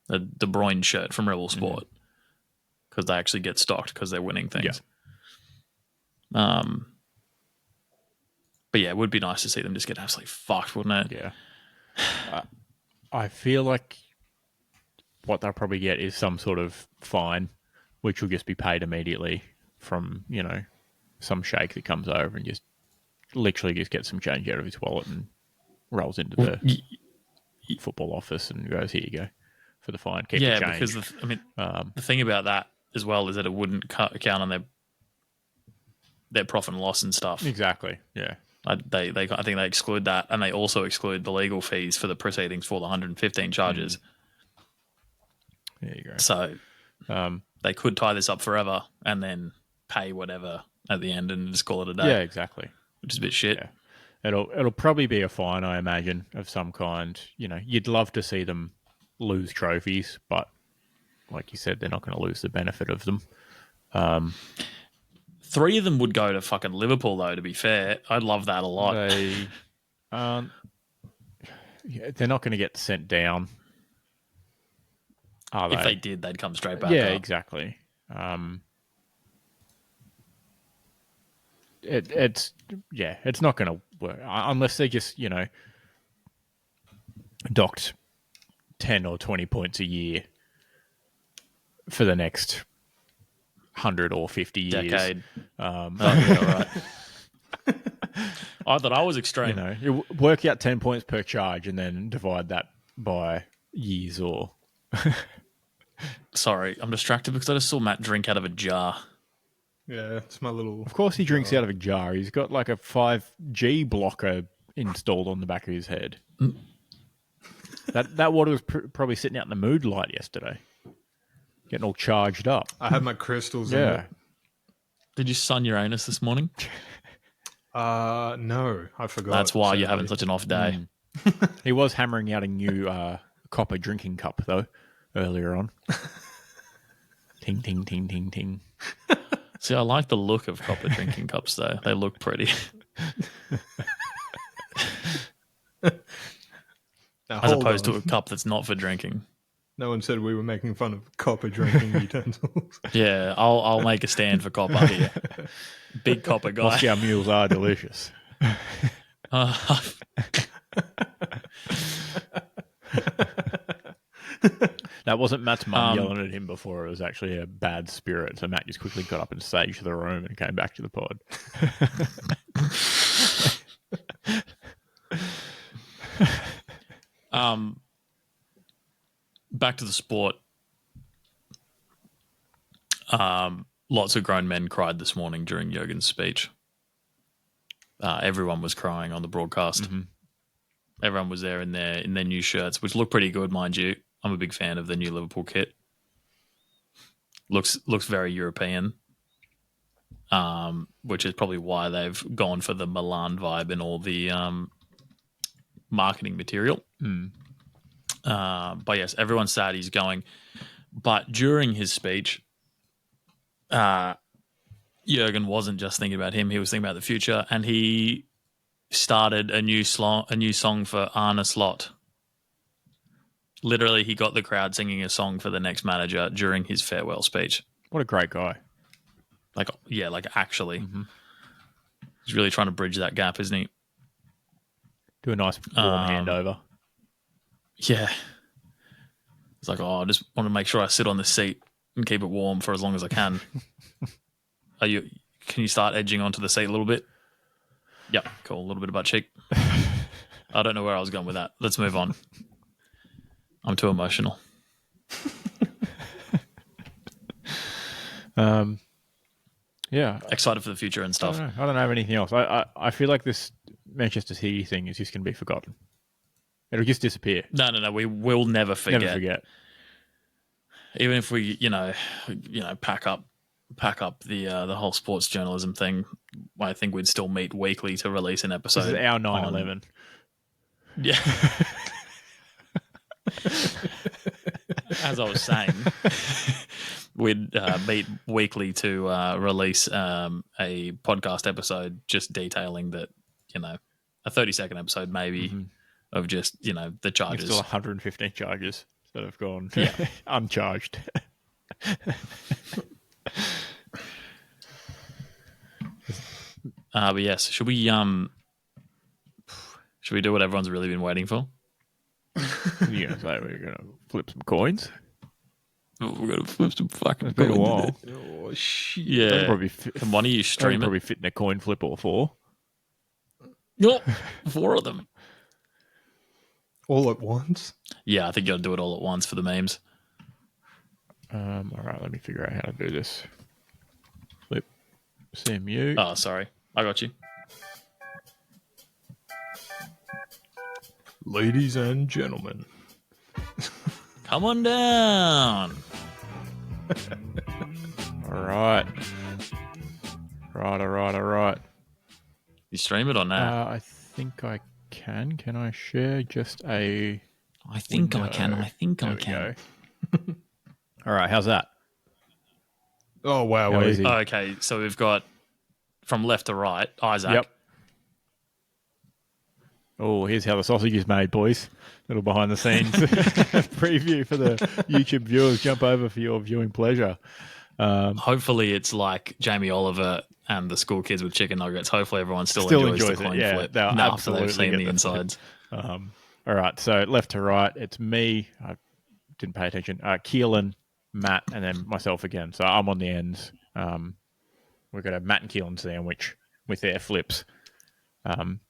a De Bruyne shirt from Rebel Sport because they actually get stocked because they're winning things. Yeah. But yeah, it would be nice to see them just get absolutely fucked, wouldn't it? Yeah. I feel like what they'll probably get is some sort of fine, which will just be paid immediately from, some sheikh that comes over and just literally just gets some change out of his wallet and rolls into the football office and goes, here you go for the fine. Keep the change. Because the thing about that as well is that it wouldn't count on their profit and loss and stuff. Exactly. Yeah. I think they exclude that, and they also exclude the legal fees for the proceedings for the 115 charges. There you go. So they could tie this up forever and then pay whatever at the end and just call it a day. Yeah, exactly. Which is a bit shit. Yeah. It'll probably be a fine, I imagine, of some kind. You'd love to see them lose trophies, but like you said, they're not going to lose the benefit of them. 3 of them would go to fucking Liverpool, though, to be fair. I'd love that a lot. They're not going to get sent down, are they? If they did, they'd come straight back Yeah, up. Exactly. It's not going to work unless they just, docked 10 or 20 points a year for the next 100 or 50 years. Decade. All right. I thought I was extreme. You work out 10 points per charge and then divide that by years or... Sorry, I'm distracted because I just saw Matt drink out of a jar. Yeah, it's my little... Of course he drinks out of a jar. He's got like a 5G blocker installed on the back of his head. That water was probably sitting out in the mood light yesterday. Getting all charged up. I had my crystals in it. Did you sun your anus this morning? No, I forgot. That's why you're having such an off day. He was hammering out a new copper drinking cup, though, earlier on. Ting, ting, ting, ting, ting. See, I like the look of copper drinking cups, though. They look pretty. Now, as opposed to a cup that's not for drinking. No one said we were making fun of copper drinking utensils. Yeah, I'll make a stand for copper here. Big copper guy. Moscow mules are delicious. That wasn't Matt's mum yelling at him before. It was actually a bad spirit. So Matt just quickly got up and staged to the room and came back to the pod. Back to the sport. Lots of grown men cried this morning during Jurgen's speech. Everyone was crying on the broadcast. Mm-hmm. Everyone was there in their new shirts, which look pretty good, mind you. I'm a big fan of the new Liverpool kit. Looks very European, which is probably why they've gone for the Milan vibe in all the marketing material. But yes, everyone's sad he's going. But during his speech, Jurgen wasn't just thinking about him; he was thinking about the future, and he started a new song for Arne Slot. Literally, he got the crowd singing a song for the next manager during his farewell speech. What a great guy! Like actually, he's really trying to bridge that gap, isn't he? Do a nice warm handover. Yeah. It's like, I just want to make sure I sit on the seat and keep it warm for as long as I can. Can you start edging onto the seat a little bit? Yep, cool. A little bit of butt cheek. I don't know where I was going with that. Let's move on. I'm too emotional. Yeah. Excited for the future and stuff. I don't have anything else. I feel like this Manchester City thing is just going to be forgotten. It'll just disappear. No. We will never forget. Never forget. Even if we, pack up the whole sports journalism thing, I think we'd still meet weekly to release an episode. This is our 9/11. Yeah. as I was saying, we'd meet weekly to release a podcast episode just detailing that, a 30-second episode maybe of just, the charges. Still 115 charges that have gone uncharged. But yes, should we do what everyone's really been waiting for? You're going to say we're going to flip some coins? We're going to flip some fucking It's been a coins. while. Oh, shit. Yeah. Probably Can one of you stream it? probably fit in a coin flip or 4. No, 4 of them. All at once? Yeah, I think you got to do it all at once for the memes. All right, let me figure out how to do this. Flip CMU. Oh, sorry. I got you. Ladies and gentlemen. Come on down. All right. Right. You stream it or not? I think I can. Can I share just a... I think I can. I think I There we can. go. All right, how's that? Oh, wow. How Wait. easy? Okay, so we've got from left to right, Isaac. Yep. Oh, here's how the sausage is made, boys. Little behind the scenes preview for the YouTube viewers. Jump over for your viewing pleasure. Hopefully it's like Jamie Oliver and the school kids with chicken nuggets. Hopefully everyone still enjoys the coin Yeah, flip they'll after absolutely they've seen get the the insides. All right, so left to right, it's me. I didn't pay attention. Keelan, Matt, and then myself again. So I'm on the ends. We've got a Matt and Keelan sandwich with their flips.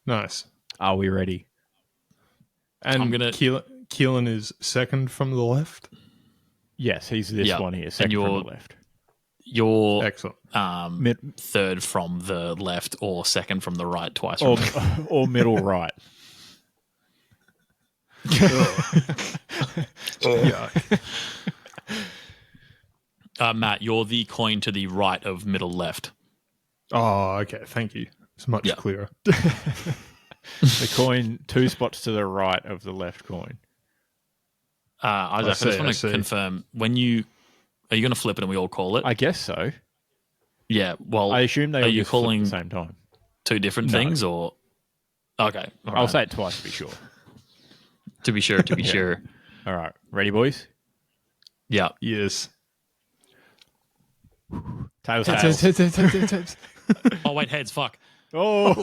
Nice. Are we ready? And I'm gonna- Keelan is second from the left? Yes, he's this Yeah, one here, and second from you're- the left. You're Excellent. third from the left or second from the right twice. Or, From or middle right. Yuck. Matt, you're the coin to the right of middle left. Oh, okay. Thank you. It's much Yeah. clearer. The coin 2 spots to the right of the left coin. Isaac, I see, just want I to see. confirm, are you going to flip it and we all call it? I guess so. Yeah, well, I assume they are all you just flip calling at the same time. two different No. things or... Okay. all I'll right. say it twice to be sure. To be sure, to be sure. All right, ready, boys? Yeah. Yes. Tails, tails. Oh, wait, heads, fuck. Oh,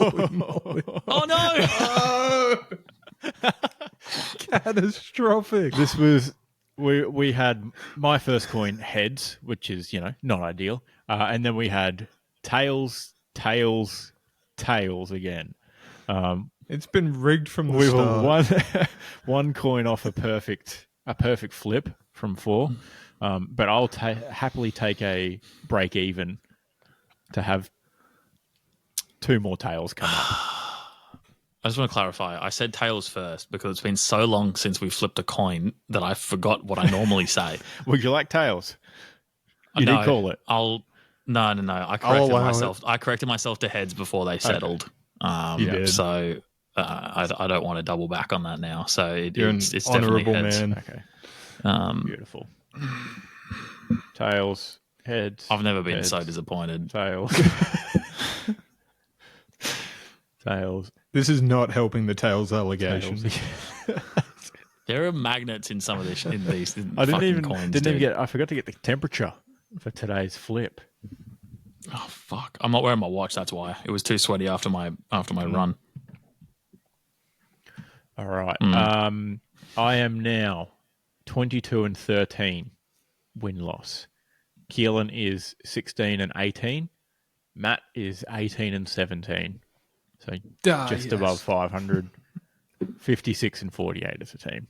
Oh, no! Oh! Catastrophic. this was we had my first coin heads, which is not ideal, and then we had tails again. It's been rigged from the We start. were one coin off a perfect flip from 4, but I'll happily take a break even to have 2 more tails come up. I just want to clarify. I said tails first because it's been so long since we flipped a coin that I forgot what I normally say. Would you like tails? You No, did call it. No. I I'll allow corrected myself to heads before they settled. You did. So I don't want to double back on that now. So You're an it's definitely honourable heads. man. Okay, beautiful. Tails, heads. I've never been heads, so disappointed. Tails. Tails. This is not helping the tails allegation. Tails. There are magnets in some of these I fucking didn't even coins. didn't even dude. get. I forgot to get the temperature for today's flip. Oh fuck! I'm not wearing my watch. That's why it was too sweaty after my run. All right. I am now 22-13 win loss. Keelan is 16-18. Matt is 18-17. So just yes. above 500. 56-48 as a team.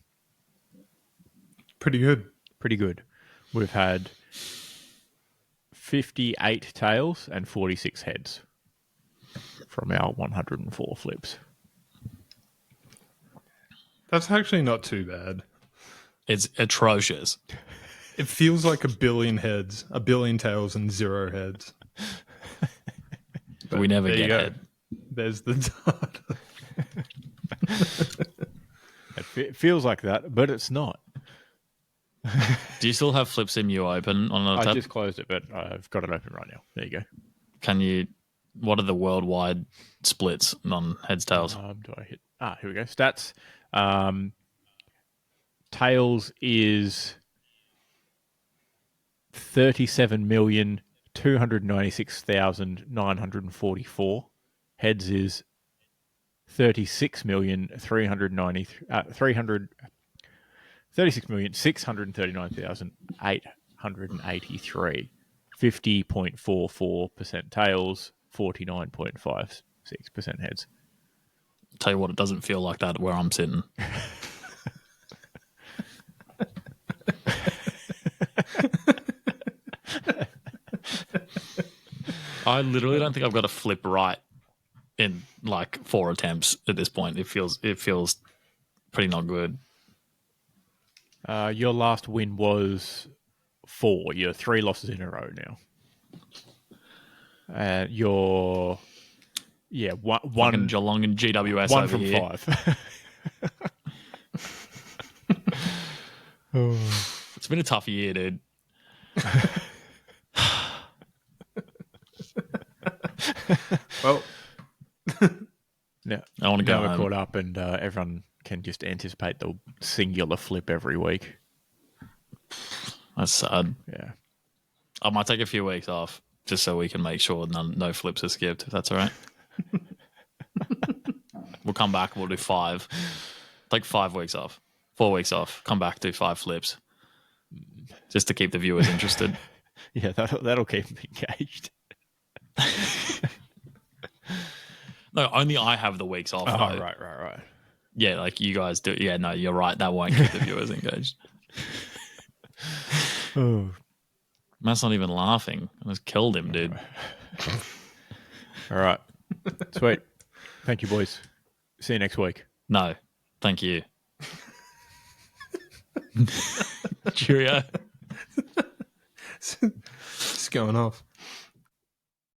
Pretty good. Pretty good. We've had 58 tails and 46 heads from our 104 flips. That's actually not too bad. It's atrocious. It feels like a billion heads, a billion tails, and 0 heads. But we never there you get go. head. There's the data. It feels like that, but it's not. Do you still have FlipSimu open on a I tab? just closed it, but I've got it open right now. There you go. Can you? What are the worldwide splits on heads tails? Do I hit? Here we go. Stats. Tails is 37,296,944. Heads is 36,639,883. 50.44% tails, 49.56% heads. Tell you what, it doesn't feel like that where I'm sitting. I literally don't think I've got a flip right in like 4 attempts at this point. It feels pretty not good. Your last win was 4. You're 3 losses in a row now. You're one Fucking Geelong and GWS 1 over from here. 5. It's been a tough year, dude. Well, Now, I want to go we're home. caught up, and everyone can just anticipate the singular flip every week. That's sad. Yeah. I might take a few weeks off just so we can make sure no flips are skipped, if that's all right. We'll come back and we'll do 5. Take 5 weeks off. 4 weeks off. Come back, do 5 flips. Just to keep the viewers interested. Yeah, that'll keep them engaged. No, only I have the weeks off. Oh, though. right. Yeah, like you guys do. Yeah, no, you're right. That won't keep the viewers engaged. Oh. Matt's not even laughing. I just killed him, dude. All right. Sweet. Thank you, boys. See you next week. No, thank you. Cheerio. it's going off.